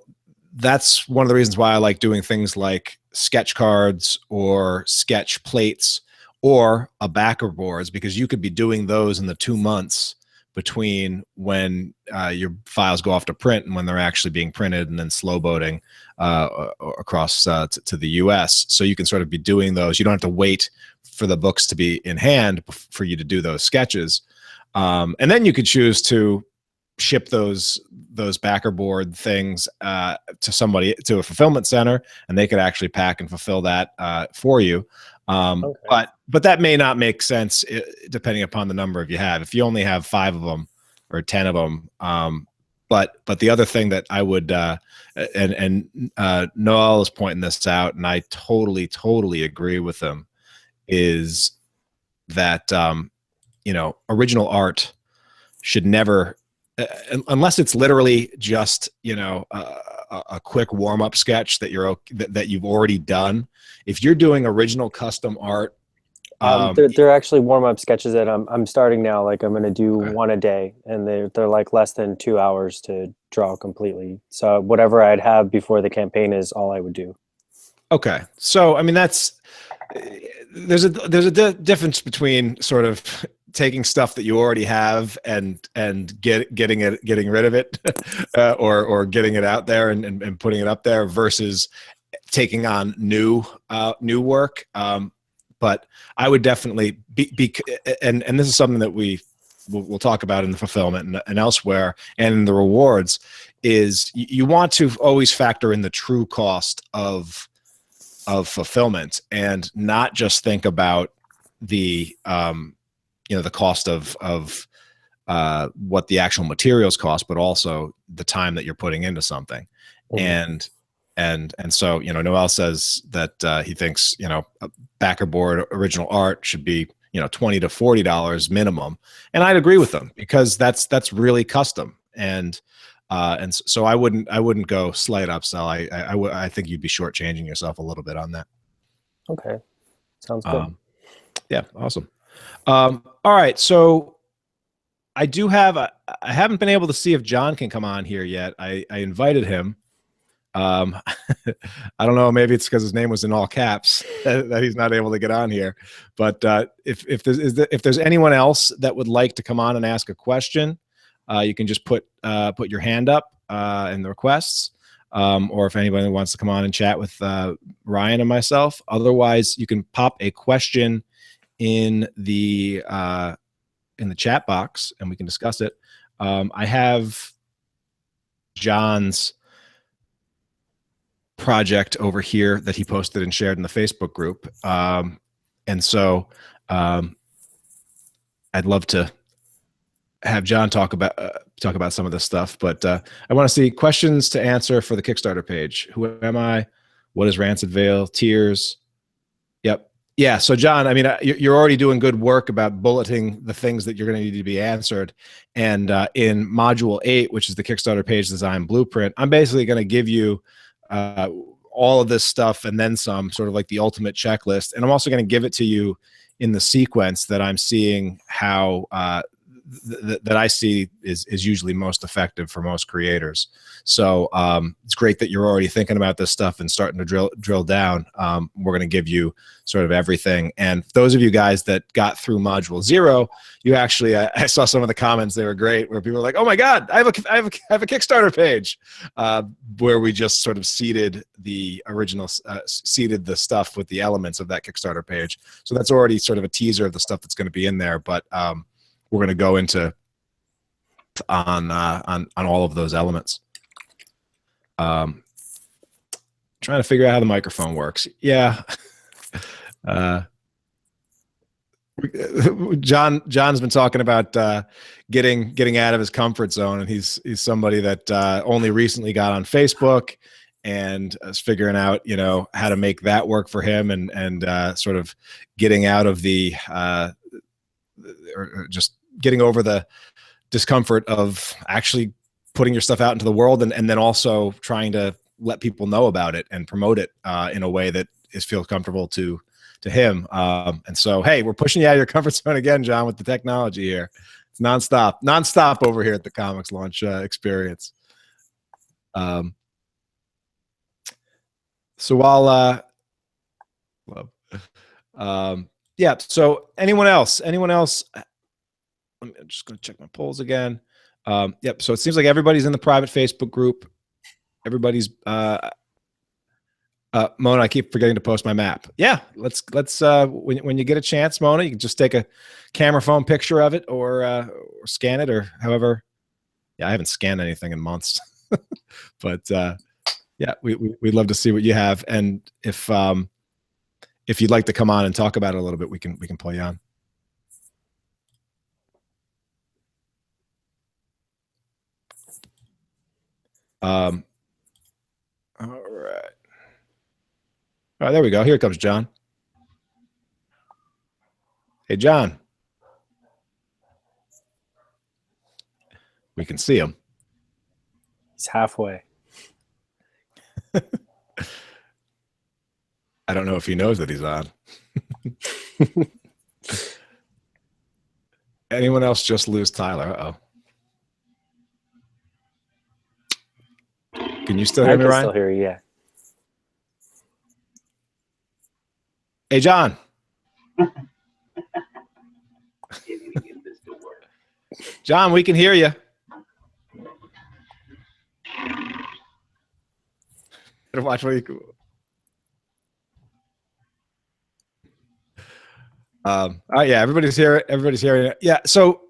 that's one of the reasons why I like doing things like sketch cards or sketch plates or a backer boards, because you could be doing those in the 2 months between when your files go off to print and when they're actually being printed and then slow boating across to the US. So you can sort of be doing those. You don't have to wait for the books to be in hand for you to do those sketches. And then you could choose to ship those backer board things to somebody, to a fulfillment center, and they could actually pack and fulfill that for you. Okay. But that may not make sense depending upon the number of you have. If you only have 5 of them or 10 of them. But the other thing that I would and Noel is pointing this out, and I totally agree with him, is that original art should never, unless it's literally just a quick warm-up sketch that you've already done. If you're doing original custom art, They're actually warm up sketches that I'm starting now. Like I'm gonna do okay. one a day, and they're like less than 2 hours to draw completely. So whatever I'd have before the campaign is all I would do. Okay, so I mean that's there's a difference between sort of taking stuff that you already have and getting rid of it, or getting it out there and putting it up there versus taking on new work. But I would definitely be and this is something that we'll talk about in the fulfillment and elsewhere and in the rewards, is you want to always factor in the true cost of fulfillment and not just think about the the cost of what the actual materials cost, but also the time that you're putting into something. Mhm. And so Noel says that he thinks a backer board original art should be $20 to $40 minimum, and I'd agree with them because that's really custom. And so I wouldn't go slight upsell. I think you'd be shortchanging yourself a little bit on that. Okay, sounds good. Um, yeah, awesome. All right, so I haven't been able to see if John can come on here yet. I invited him. I don't know. Maybe it's because his name was in all caps that he's not able to get on here. But if there's anyone else that would like to come on and ask a question, you can just put your hand up in the requests, or if anybody wants to come on and chat with Ryan and myself. Otherwise, you can pop a question in the chat box and we can discuss it. I have John's project over here that he posted and shared in the Facebook group, and so I'd love to have John talk about some of this stuff. But I want to see questions to answer for the Kickstarter page. Who am I? What is Rancid Veil? Tears? Yep. Yeah. So John, I mean, you're already doing good work about bulleting the things that you're going to need to be answered. And in Module 8, which is the Kickstarter page design blueprint, I'm basically going to give you all of this stuff and then some, sort of like the ultimate checklist. And I'm also going to give it to you in the sequence that I'm seeing how that I see is usually most effective for most creators. So it's great that you're already thinking about this stuff and starting to drill down. We're going to give you sort of everything. And those of you guys that got through Module 0, you actually I saw some of the comments. They were great, where people were like, "Oh my God, I have a Kickstarter page," where we just sort of seeded the original, seeded the stuff with the elements of that Kickstarter page. So that's already sort of a teaser of the stuff that's going to be in there. But we're going to go into on all of those elements. trying to figure out how the microphone works. Yeah. John's been talking about getting out of his comfort zone, and he's somebody that only recently got on Facebook and is figuring out how to make that work for him, and sort of getting out of the or just getting over the discomfort of actually putting your stuff out into the world, and then also trying to let people know about it and promote it in a way that feels comfortable to him. And so, hey, we're pushing you out of your comfort zone again, John, with the technology here. It's nonstop over here at the ComixLaunch experience. So while, yeah. So anyone else? I'm just going to check my polls again. Yep. So it seems like everybody's in the private Facebook group. Everybody's, Mona, I keep forgetting to post my map. Yeah, let's when you get a chance, Mona, you can just take a camera phone picture of it, or scan it, or however. Yeah, I haven't scanned anything in months, but yeah, we'd love to see what you have, and if you'd like to come on and talk about it a little bit, we can pull you on. All right. All right, there we go. Here comes John. Hey, John. We can see him. He's halfway. I don't know if he knows that he's on. Anyone else just lose Tyler? Uh-oh. Can you still hear me, Ryan? I can still hear you, yeah. Hey, John. John, we can hear you. Better watch what you. All right, yeah, everybody's here. Everybody's hearing it. Yeah, so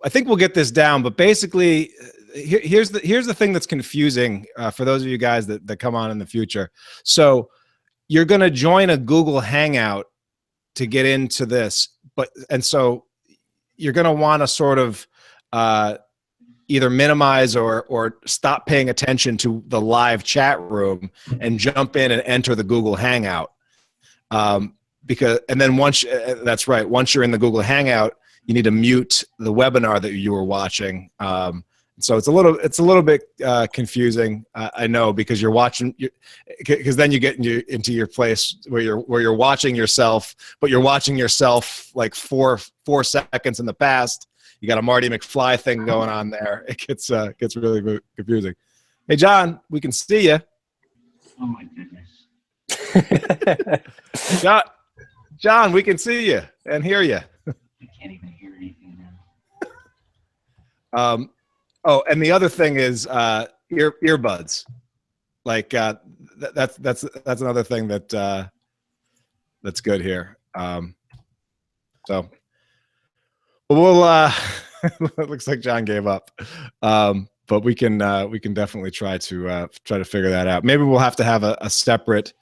I think we'll get this down, but basically, here's the thing that's confusing for those of you guys that come on in the future. So you're going to join a Google Hangout to get into this, and so you're going to want to sort of either minimize or stop paying attention to the live chat room and jump in and enter the Google Hangout. Because, and then once that's right, once you're in the Google Hangout, you need to mute the webinar that you were watching. So it's a little bit confusing, I know, because you're watching, because then you get into your place where you're watching yourself, but you're watching yourself like four seconds in the past. You got a Marty McFly thing going on there. It gets really confusing. Hey, John, we can see you. Oh my goodness. John, we can see you and hear you. I can't even hear anything now. Oh, and the other thing is earbuds. Like that's another thing that's good here. So we'll it looks like John gave up. But we can definitely try to figure that out. Maybe we'll have to have a separate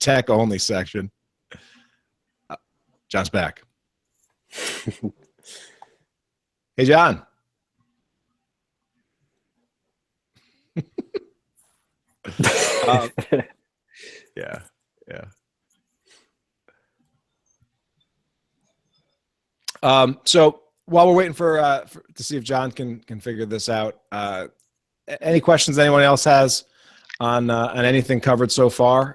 tech only section. John's back. Hey, John. Yeah. So while we're waiting to see if John can figure this out, any questions anyone else has on anything covered so far?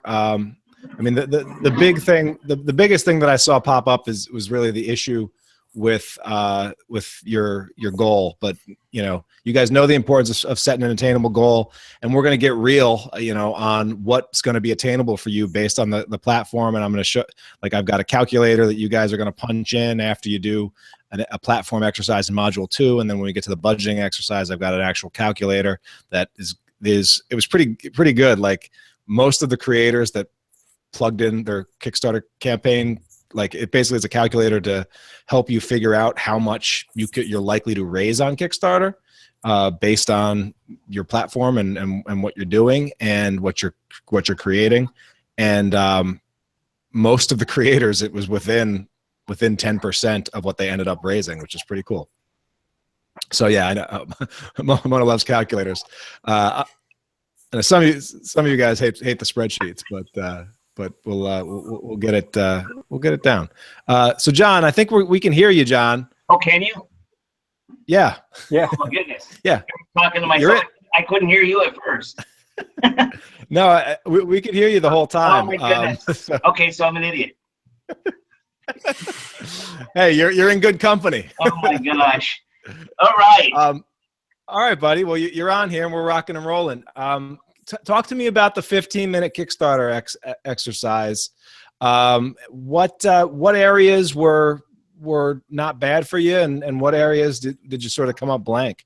I mean, the big thing, the biggest thing that I saw pop up was really the issue with your goal. But you guys know the importance of setting an attainable goal, and we're going to get real, on what's going to be attainable for you based on the platform. And I'm going to show, like, I've got a calculator that you guys are going to punch in after you do a platform exercise in module 2, and then when we get to the budgeting exercise, I've got an actual calculator that it was pretty good. Like, most of the creators that plugged in their Kickstarter campaign like it basically is a calculator to help you figure out how much you're likely to raise on Kickstarter, based on your platform and what you're doing and what you're creating. And most of the creators, it was within 10% of what they ended up raising, which is pretty cool. So yeah, I know Mona loves calculators. And some of you guys hate the spreadsheets, but we'll get it down. So John, I think we can hear you, John. Oh, can you? Yeah. Yeah. Oh my goodness. Yeah. I'm talking to myself. I couldn't hear you at first. No, we could hear you the whole time. Oh my goodness. Okay, so I'm an idiot. Hey, you're in good company. Oh my gosh. All right. All right, buddy. Well, you're on here and we're rocking and rolling. Talk to me about the 15-minute Kickstarter exercise. What areas were not bad for you, and what areas did you sort of come up blank?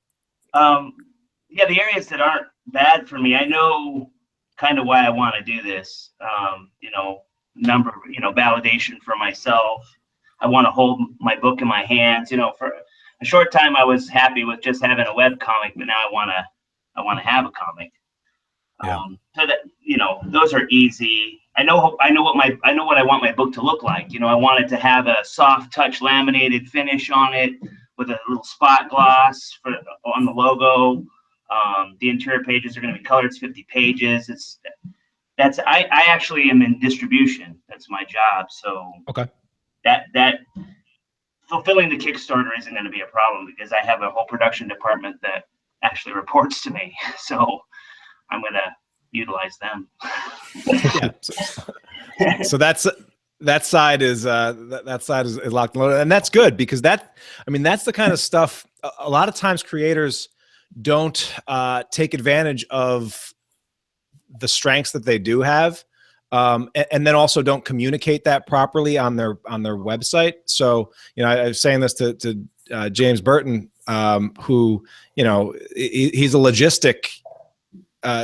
Yeah, the areas that aren't bad for me, I know kind of why I want to do this. Validation for myself. I want to hold my book in my hands. For a short time, I was happy with just having a web comic, but now I want to have a comic. Yeah. So that those are easy. I know what I want my book to look like. I want it to have a soft touch laminated finish on it with a little spot gloss on the logo. The interior pages are going to be colored. It's 50 pages. I actually am in distribution. That's my job. So okay. That fulfilling the Kickstarter isn't going to be a problem because I have a whole production department that actually reports to me. So I'm going to utilize them. Yeah. So that side is locked and loaded, and that's good because that's the kind of stuff a lot of times creators don't take advantage of the strengths that they do have, and then also don't communicate that properly on their website. So I was saying this to James Burton, who he's a logistic.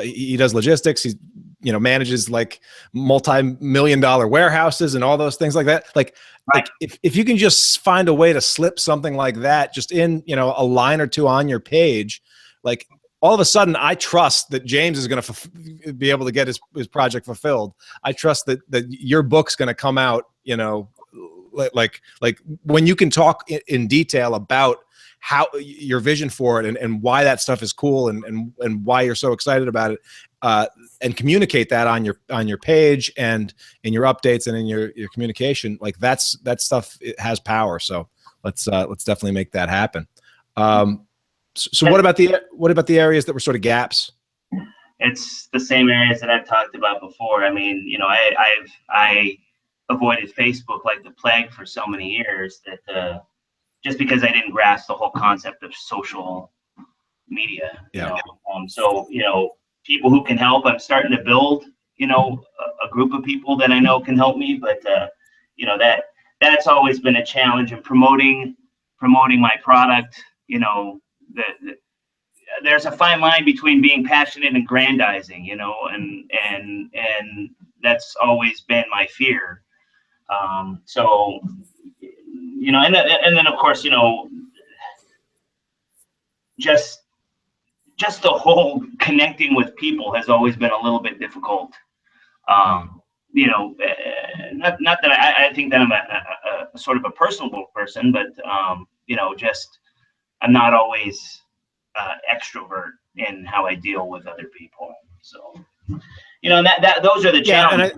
He does logistics. He manages like multi-million-dollar warehouses and all those things like that. Like if you can just find a way to slip something like that just in a line or two on your page, like all of a sudden I trust that James is going to be able to get his project fulfilled. I trust that your book's going to come out, like when you can talk in detail about how your vision for it and why that stuff is cool and why you're so excited about it, and communicate that on your page and in your updates and in your communication, like that stuff, it has power. So let's definitely make that happen. So what about the areas that were sort of gaps? It's the same areas that I've talked about before. I mean, I avoided Facebook like the plague for so many years that just because I didn't grasp the whole concept of social media. Yeah. So people who can help, I'm starting to build a group of people that I know can help me, but that's always been a challenge in promoting my product. There's a fine line between being passionate and grandizing, and that's always been my fear. And then of course, just the whole connecting with people has always been a little bit difficult. Not that I think that I'm a sort of a personable person, but just I'm not always extrovert in how I deal with other people. So, those are the challenges.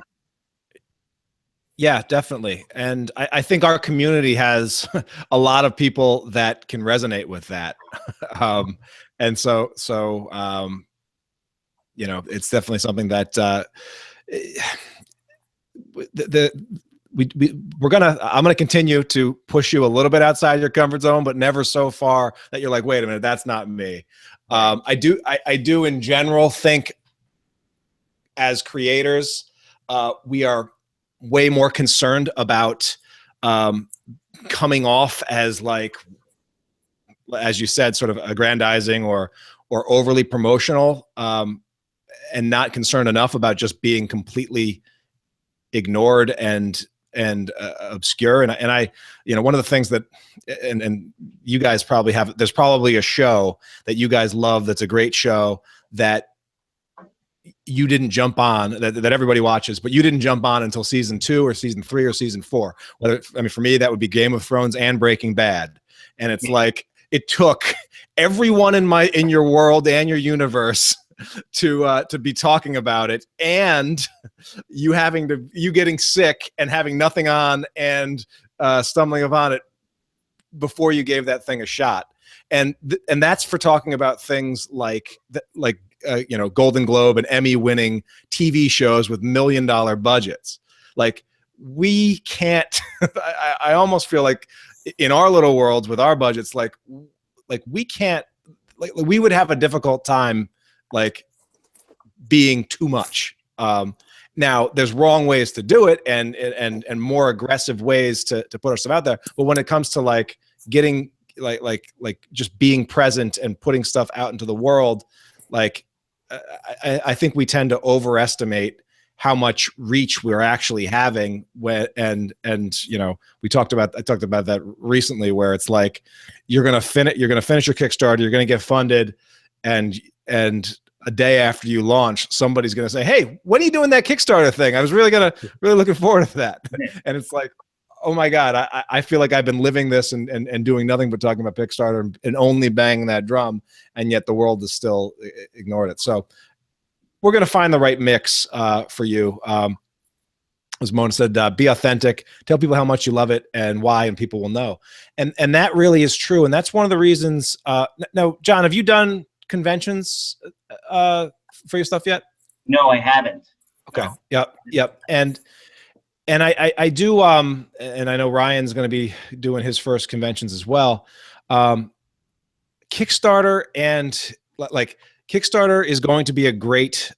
Yeah, definitely. And I think our community has a lot of people that can resonate with that. And so it's definitely something that I'm gonna continue to push you a little bit outside your comfort zone, but never so far that you're like, wait a minute, that's not me. I do in general think as creators, we are way more concerned about coming off as, like, as you said, sort of aggrandizing or overly promotional, and not concerned enough about just being completely ignored and obscure. And I, you know, one of the things that, and you guys probably have, there's probably a show that you guys love that's a great show that you didn't jump on, that everybody watches, but you didn't jump on until season 2 or season 3 or season 4. Whether, I mean, for me, that would be Game of Thrones and Breaking Bad. And it's like, it took everyone in your world and your universe to be talking about it, and you getting sick and having nothing on and stumbling upon it before you gave that thing a shot. And that's for talking about things like you know, Golden Globe and Emmy winning TV shows with $1 million budgets. Like, we can't, I almost feel like in our little worlds with our budgets, like we can't, like we would have a difficult time, like, being too much. Now there's wrong ways to do it and more aggressive ways to put our stuff out there. But when it comes to like getting like just being present and putting stuff out into the world, like, I think we tend to overestimate how much reach we're actually having when, and you know, I talked about that recently, where it's like, you're going to finish your Kickstarter, you're going to get funded, and a day after you launch, somebody's going to say, "Hey, when are you doing that Kickstarter thing? I was really looking forward to that." And it's like, oh my God, I feel like I've been living this and doing nothing but talking about Kickstarter and only banging that drum, and yet the world has still ignored it. So we're going to find the right mix for you. As Mona said, be authentic, tell people how much you love it and why, and people will know. And that really is true. And that's one of the reasons. Now, John, have you done conventions for your stuff yet? No, I haven't. Okay. No. Yep. And I do, and I know Ryan's going to be doing his first conventions as well. Kickstarter is going to be a great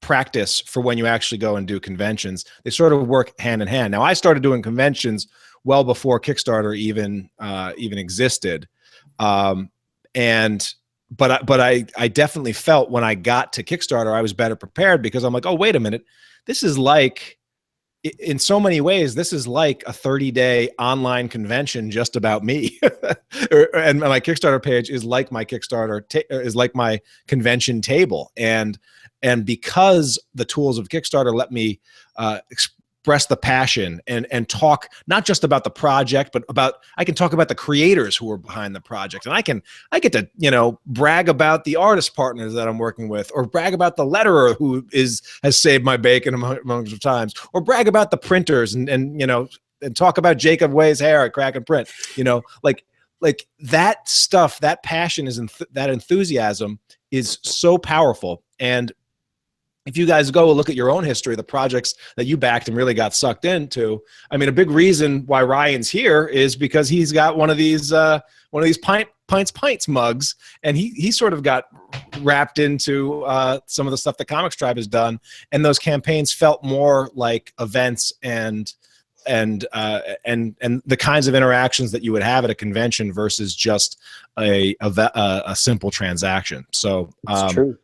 practice for when you actually go and do conventions. They sort of work hand in hand. Now, I started doing conventions well before Kickstarter even existed, but I definitely felt when I got to Kickstarter I was better prepared, because I'm like, oh, wait a minute, this is like, in so many ways, this is like a 30-day online convention just about me. And my Kickstarter page is like my my convention table. And because the tools of Kickstarter let me express the passion and talk not just about the project, but I can talk about the creators who are behind the project. And I get to, you know, brag about the artist partners that I'm working with, or brag about the letterer who has saved my bacon amongst of times, or brag about the printers and you know, and talk about Jacob Way's hair at Crack and Print, you know, like that stuff, that passion that enthusiasm is so powerful. And if you guys go look at your own history, the projects that you backed and really got sucked into, I mean, a big reason why Ryan's here is because he's got one of these pints mugs, and he sort of got wrapped into some of the stuff that Comics Tribe has done, and those campaigns felt more like events and the kinds of interactions that you would have at a convention versus just a simple transaction. So it's true.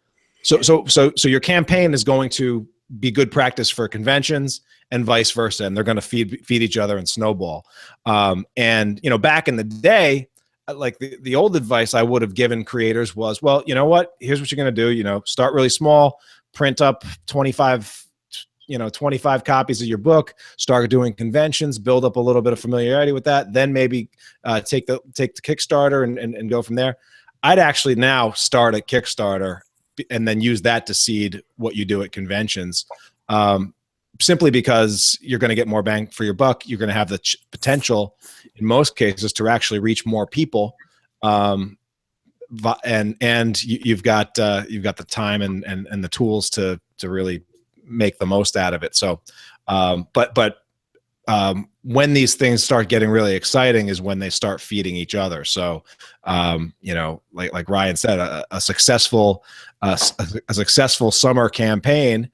So your campaign is going to be good practice for conventions and vice versa, and they're going to feed each other and snowball. And you know, back in the day, like the old advice I would have given creators was, well, you know what? Here's what you're going to do. You know, start really small, print up 25 copies of your book, start doing conventions, build up a little bit of familiarity with that, then maybe take the Kickstarter and go from there. I'd actually now start at Kickstarter and then use that to seed what you do at conventions, simply because you're going to get more bang for your buck. You're going to have the potential, in most cases, to actually reach more people, and you've got the time and the tools to really make the most out of it. So, when these things start getting really exciting is when they start feeding each other. So, you know, like Ryan said, a successful summer campaign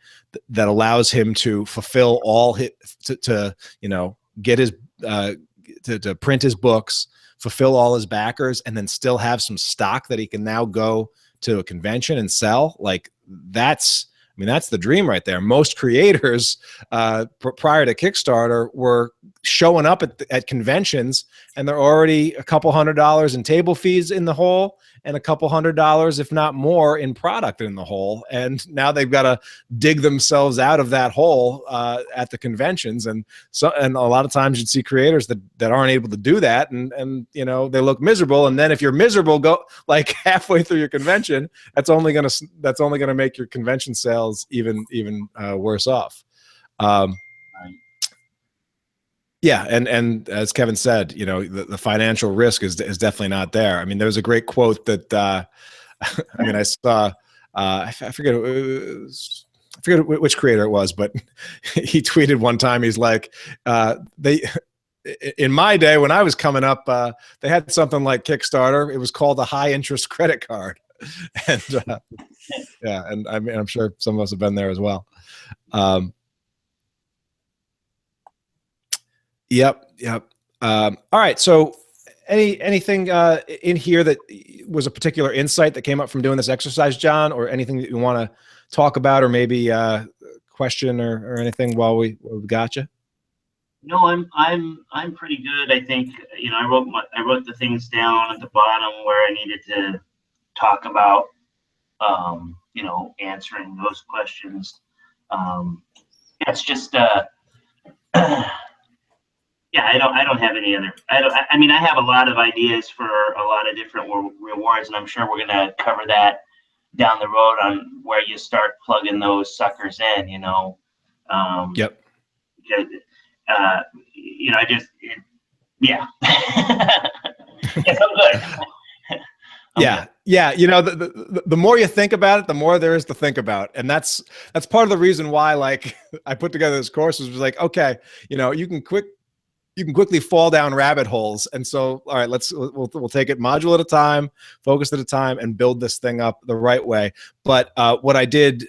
that allows him to fulfill all to you know, get his to print his books, fulfill all his backers, and then still have some stock that he can now go to a convention and sell. Like, that's mean, that's the dream right there. Most creators prior to Kickstarter were showing up at conventions, and they're already a couple $100 in table fees in the hole, and a couple $100, if not more, in product in the hole. And now they've got to dig themselves out of that hole at the conventions. And a lot of times you'd see creators that aren't able to do that, and you know, they look miserable. And then if you're miserable, go like halfway through your convention, that's only gonna make your convention sales even worse off. Yeah, and as Kevin said, you know, the financial risk is definitely not there. I mean, there was a great quote that I mean, I saw I forget which creator it was, but he tweeted one time. He's like, in my day when I was coming up, they had something like Kickstarter. It was called a high interest credit card, and yeah, and I mean, I'm sure some of us have been there as well. Yep. All right. So anything in here that was a particular insight that came up from doing this exercise, John, or anything that you want to talk about, or maybe question or anything while we got you? No, I'm pretty good. I think, you know, I wrote the things down at the bottom where I needed to talk about, you know, answering those questions. It's just yeah, I don't have any other. I mean, I have a lot of ideas for a lot of different rewards, and I'm sure we're gonna cover that down the road on where you start plugging those suckers in. You know. Yep. You know, yeah. Yes, I'm good. Yeah. You know, the more you think about it, the more there is to think about, and that's part of the reason why, like, I put together this course was like, okay, you know, you can quickly fall down rabbit holes. And so, all right, we'll take it module at a time, focus at a time, and build this thing up the right way. But what I didn't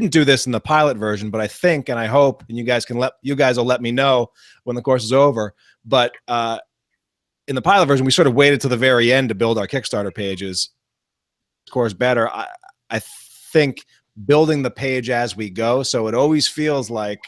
do this in the pilot version, but I think, and I hope, and you guys will let me know when the course is over. But in the pilot version, we sort of waited to the very end to build our Kickstarter pages. Course better. I think building the page as we go, so it always feels like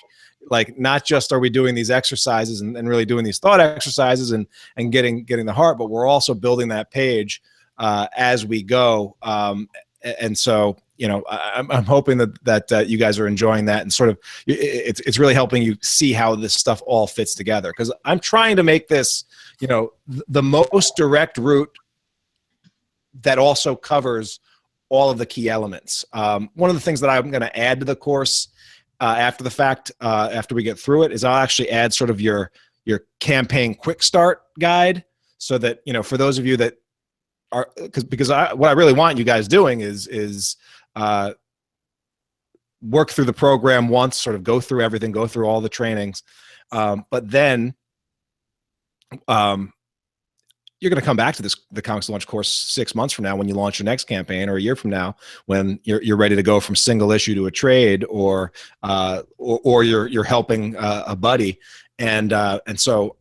not just are we doing these exercises and really doing these thought exercises and getting the heart, but we're also building that page as we go. And so, you know, I'm hoping that you guys are enjoying that, and sort of it's really helping you see how this stuff all fits together, because I'm trying to make this, you know, the most direct route that also covers all of the key elements. One of the things that I'm going to add to the course after the fact, after we get through it, is I'll actually add sort of your campaign quick start guide, so that, you know, for those of you that are, because what I really want you guys doing is work through the program once, sort of go through everything, go through all the trainings, but then you're going to come back to the ComixLaunch course 6 months from now when you launch your next campaign, or a year from now when you're ready to go from single issue to a trade, or you're helping a buddy, and so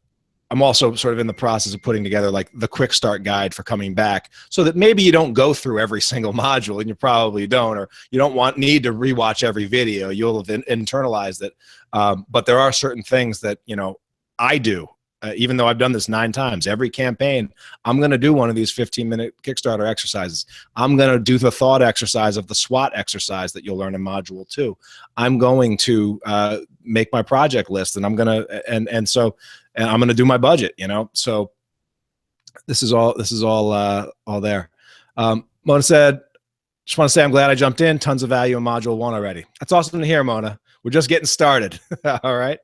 I'm also sort of in the process of putting together like the quick start guide for coming back, so that maybe you don't go through every single module, and you probably don't, or you don't need to rewatch every video. You'll have internalized it, but there are certain things that, you know, I do. Even though I've done this 9 times, every campaign, I'm going to do one of these 15-minute Kickstarter exercises. I'm going to do the thought exercise of the SWOT exercise that you'll learn in Module 2. I'm going to make my project list, and I'm going to, and I'm going to do my budget, you know? So this is all there. Mona said, just want to say I'm glad I jumped in. Tons of value in Module 1 already. That's awesome to hear, Mona. We're just getting started. All right.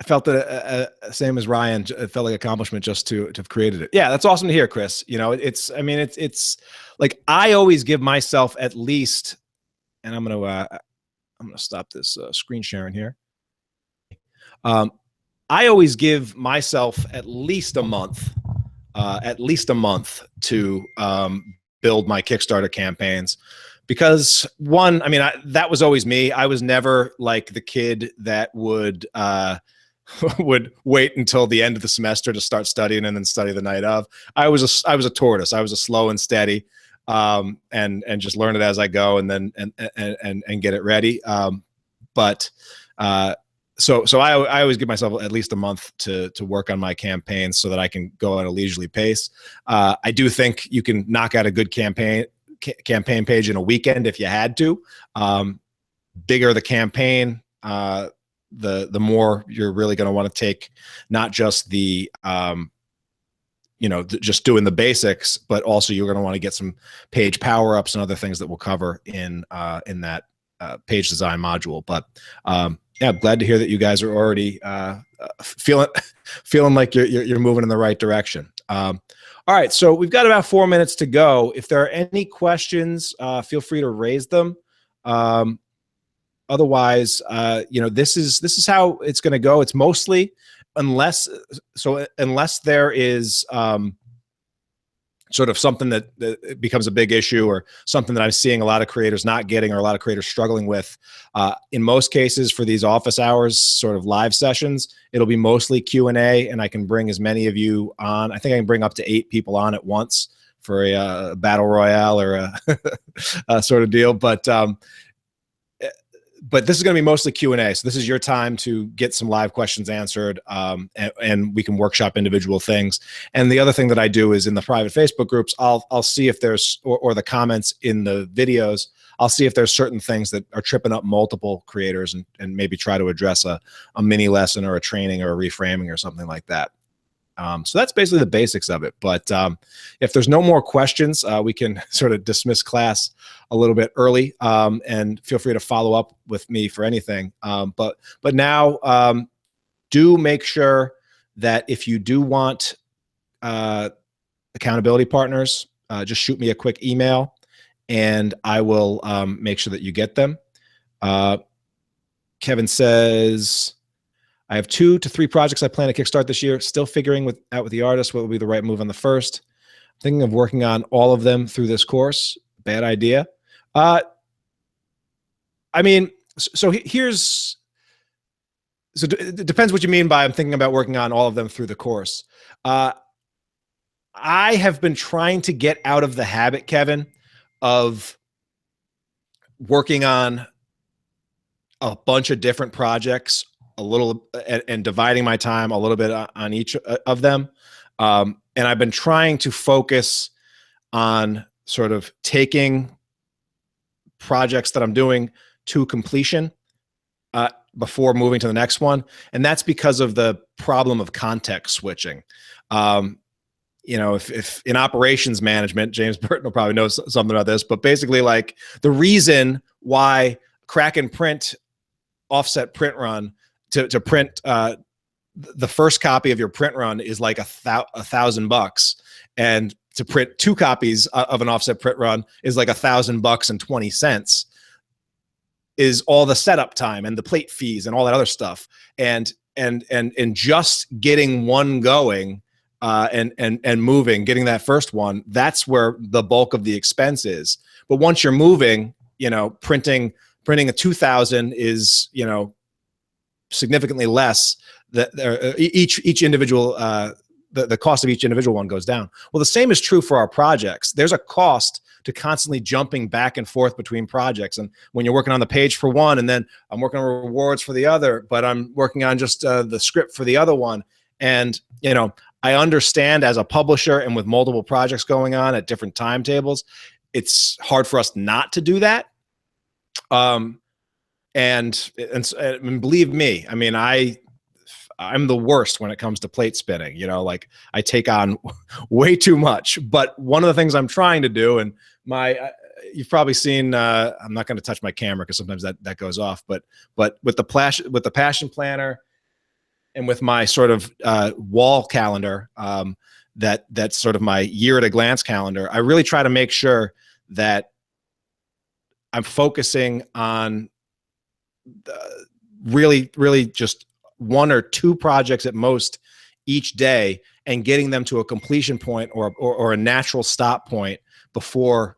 I felt the same as Ryan. It felt like accomplishment just to have created it. Yeah, that's awesome to hear, Chris. You know, I mean, it's like, I always give myself at least, and I'm gonna stop this screen sharing here. I always give myself at least a month to build my Kickstarter campaigns. Because one, I mean, that was always me. I was never like the kid that would wait until the end of the semester to start studying and then study the night of. I was a tortoise. I was a slow and steady. and just learn it as I go, and then and get it ready. But so I always give myself at least a month to work on my campaigns so that I can go at a leisurely pace. I do think you can knock out a good campaign page in a weekend if you had to. Bigger the campaign, the more you're really going to want to take not just the just doing the basics, but also you're going to want to get some page power ups and other things that we'll cover in that page design module. But yeah, I'm glad to hear that you guys are already feeling like you're moving in the right direction. All right, so we've got about 4 minutes to go. If there are any questions, feel free to raise them. Otherwise, this is how it's going to go. It's mostly unless there is sort of something that becomes a big issue, or something that I'm seeing a lot of creators not getting, or a lot of creators struggling with. In most cases, for these office hours sort of live sessions, it'll be mostly Q&A, and I can bring as many of you on. I think I can bring up to 8 people on at once for a battle royale or a sort of deal. But this is going to be mostly Q&A. So this is your time to get some live questions answered, and we can workshop individual things. And the other thing that I do is in the private Facebook groups, I'll see if there's, or the comments in the videos, I'll see if there's certain things that are tripping up multiple creators, and maybe try to address a mini lesson or a training or a reframing or something like that. So that's basically the basics of it. But if there's no more questions, we can sort of dismiss class a little bit early, and feel free to follow up with me for anything. But now, do make sure that if you do want accountability partners, just shoot me a quick email, and I will make sure that you get them. Kevin says, I have 2 to 3 projects I plan to kickstart this year. Still figuring out with the artist what will be the right move on the first. I'm thinking of working on all of them through this course. Bad idea. I mean, so here's, so it depends what you mean by I'm thinking about working on all of them through the course. I have been trying to get out of the habit, Kevin, of working on a bunch of different projects a little, and dividing my time a little bit on each of them. And I've been trying to focus on sort of taking projects that I'm doing to completion before moving to the next one. And that's because of the problem of context switching. If in operations management, James Burton will probably know something about this, but basically, like, the reason why Kraken Print offset print run to print the first copy of your print run is like $1,000, and to print 2 copies of an offset print run is like $1,000.20, is all the setup time and the plate fees and all that other stuff, and just getting one going and moving, getting that first one, that's where the bulk of the expense is. But once you're moving, printing a 2,000 is significantly less. Each individual, the cost of each individual one goes down. Well, the same is true for our projects. There's a cost to constantly jumping back and forth between projects. And when you're working on the page for one, and then I'm working on rewards for the other, but I'm working on just the script for the other one. And, I understand, as a publisher and with multiple projects going on at different timetables, it's hard for us not to do that. And believe me, I mean, I'm the worst when it comes to plate spinning. Like, I take on way too much. But one of the things I'm trying to do, and you've probably seen, I'm not going to touch my camera because sometimes that goes off, but with the Passion Planner and with my sort of wall calendar, that's sort of my year at a glance calendar, I really try to make sure that I'm focusing on really just 1 or 2 projects at most each day, and getting them to a completion point or a natural stop point before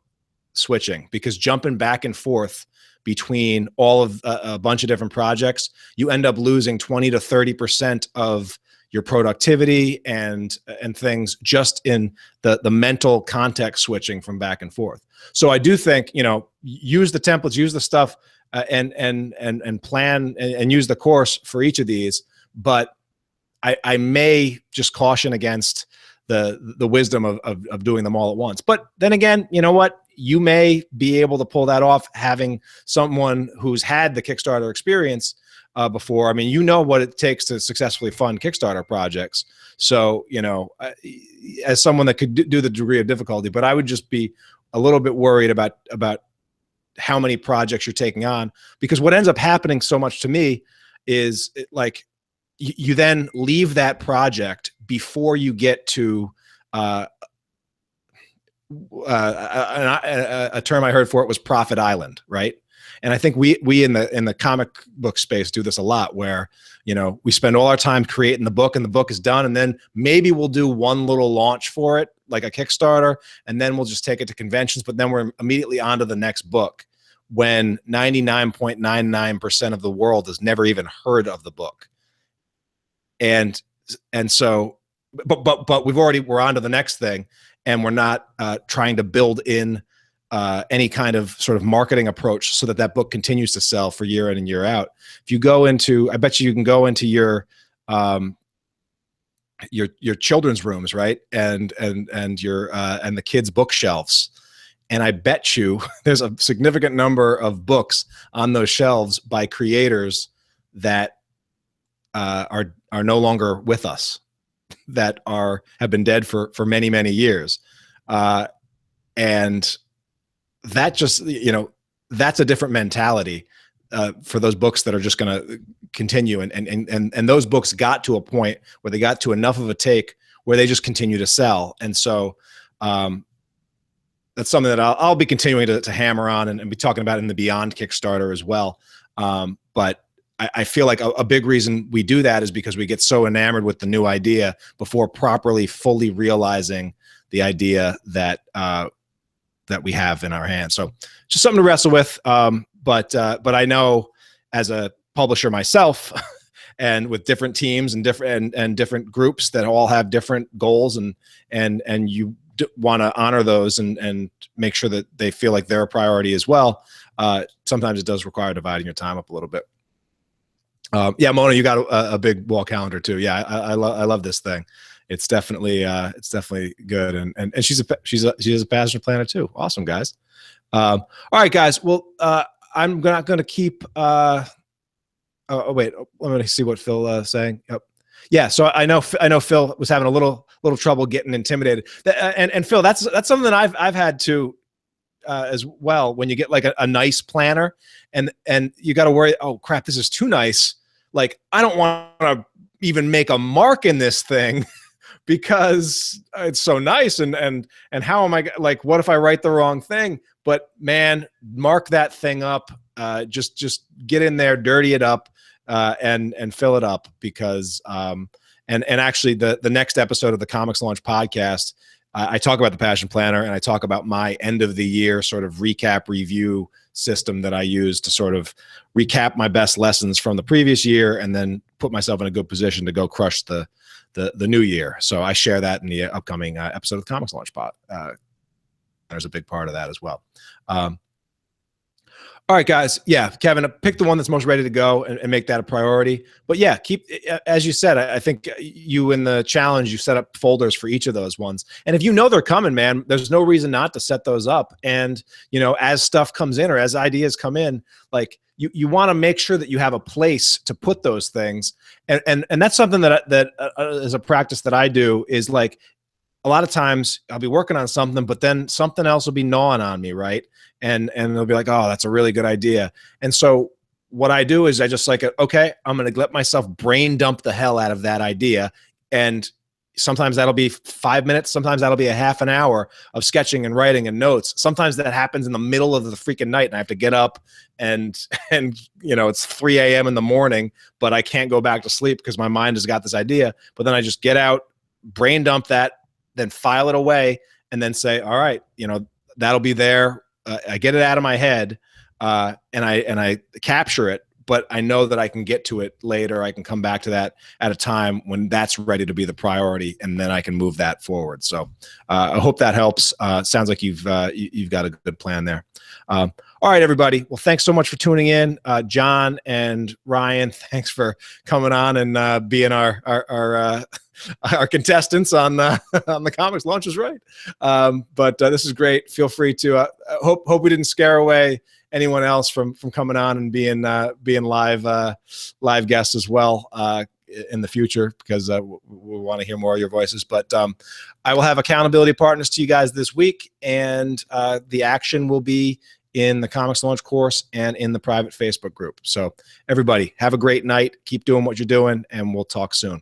switching. Because jumping back and forth between all of a bunch of different projects, you end up losing 20 to 30% of your productivity and things just in the mental context switching from back and forth. So I do think, you know, use the templates, use the stuff, and plan and use the course for each of these. But I may just caution against the wisdom of doing them all at once. But then again, you know what? You may be able to pull that off having someone who's had the Kickstarter experience before. I mean, you know what it takes to successfully fund Kickstarter projects. So, you know, as someone that could do the degree of difficulty, but I would just be a little bit worried about how many projects you're taking on, because what ends up happening so much to me is like you then leave that project before you get to a term I heard for it was Profit Island, right? And I think we in the comic book space do this a lot, where, you know, we spend all our time creating the book and the book is done, and then maybe we'll do one little launch for it, like a Kickstarter, and then we'll just take it to conventions, but then we're immediately on to the next book, when 99.99% of the world has never even heard of the book. And so, but we're on to the next thing, and we're not trying to build in any kind of sort of marketing approach so that book continues to sell for year in and year out. If you go into, I bet you can go into your children's rooms, right? And the kids' bookshelves. And I bet you there's a significant number of books on those shelves by creators that are no longer with us, that have been dead for many, many years. And that just, you know, that's a different mentality for those books that are just going to continue. And those books got to a point where they got to enough of a take where they just continue to sell. And so that's something that I'll be continuing to hammer on and be talking about in the Beyond Kickstarter as well. But I feel like a big reason we do that is because we get so enamored with the new idea before properly, fully realizing the idea that we have in our hands. So just something to wrestle with. But I know, as a publisher myself, and with different teams and different groups that all have different goals, and you want to honor those and make sure that they feel like they're a priority as well. Sometimes it does require dividing your time up a little bit. Yeah, Mona, you got a big wall calendar too. Yeah, I love this thing. It's definitely good, and she's a passionate planner too. Awesome, guys. All right, guys. Well, I'm not going to keep. Oh wait, let me see what Phil is saying. Yep. Yeah, so I know Phil was having a little trouble getting intimidated, and Phil, that's something that I've had to as well. When you get like a nice planner, and you got to worry, oh crap, this is too nice. Like, I don't want to even make a mark in this thing because it's so nice, and how am I, like, what if I write the wrong thing? But man, mark that thing up. Just get in there, dirty it up, and fill it up, because and actually the next episode of the ComixLaunch podcast, I talk about the Passion Planner, and I talk about my end of the year sort of recap review system that I use to sort of recap my best lessons from the previous year, and then put myself in a good position to go crush the new year. So I share that in the upcoming episode of the ComixLaunch pod. There's a big part of that as well. All right, guys. Yeah, Kevin, pick the one that's most ready to go and make that a priority. But yeah, keep, as you said, I think you in the challenge, you set up folders for each of those ones. And if you know they're coming, man, there's no reason not to set those up. And, you know, as stuff comes in or as ideas come in, like you want to make sure that you have a place to put those things. And that's something that is a practice that I do, is like, a lot of times I'll be working on something, but then something else will be gnawing on me, right? And they'll be like, oh, that's a really good idea. And so what I do is I just like, okay, I'm going to let myself brain dump the hell out of that idea. And sometimes that'll be 5 minutes. Sometimes that'll be a half an hour of sketching and writing and notes. Sometimes that happens in the middle of the freaking night, and I have to get up and you know, it's 3 a.m. in the morning, but I can't go back to sleep because my mind has got this idea. But then I just get out, brain dump that, then file it away, and then say, all right, you know, that'll be there. I get it out of my head, and I capture it, but I know that I can get to it later. I can come back to that at a time when that's ready to be the priority, and then I can move that forward. So I hope that helps. Sounds like you've got a good plan there. All right, everybody. Well, thanks so much for tuning in. John and Ryan, thanks for coming on and being our contestants on the ComixLaunch is Right. But this is great. Feel free to hope we didn't scare away anyone else from coming on and being live guests as well in the future, because we want to hear more of your voices. But I will have accountability partners to you guys this week, and the action will be in the ComixLaunch course and in the private Facebook group. So everybody, have a great night. Keep doing what you're doing, and we'll talk soon.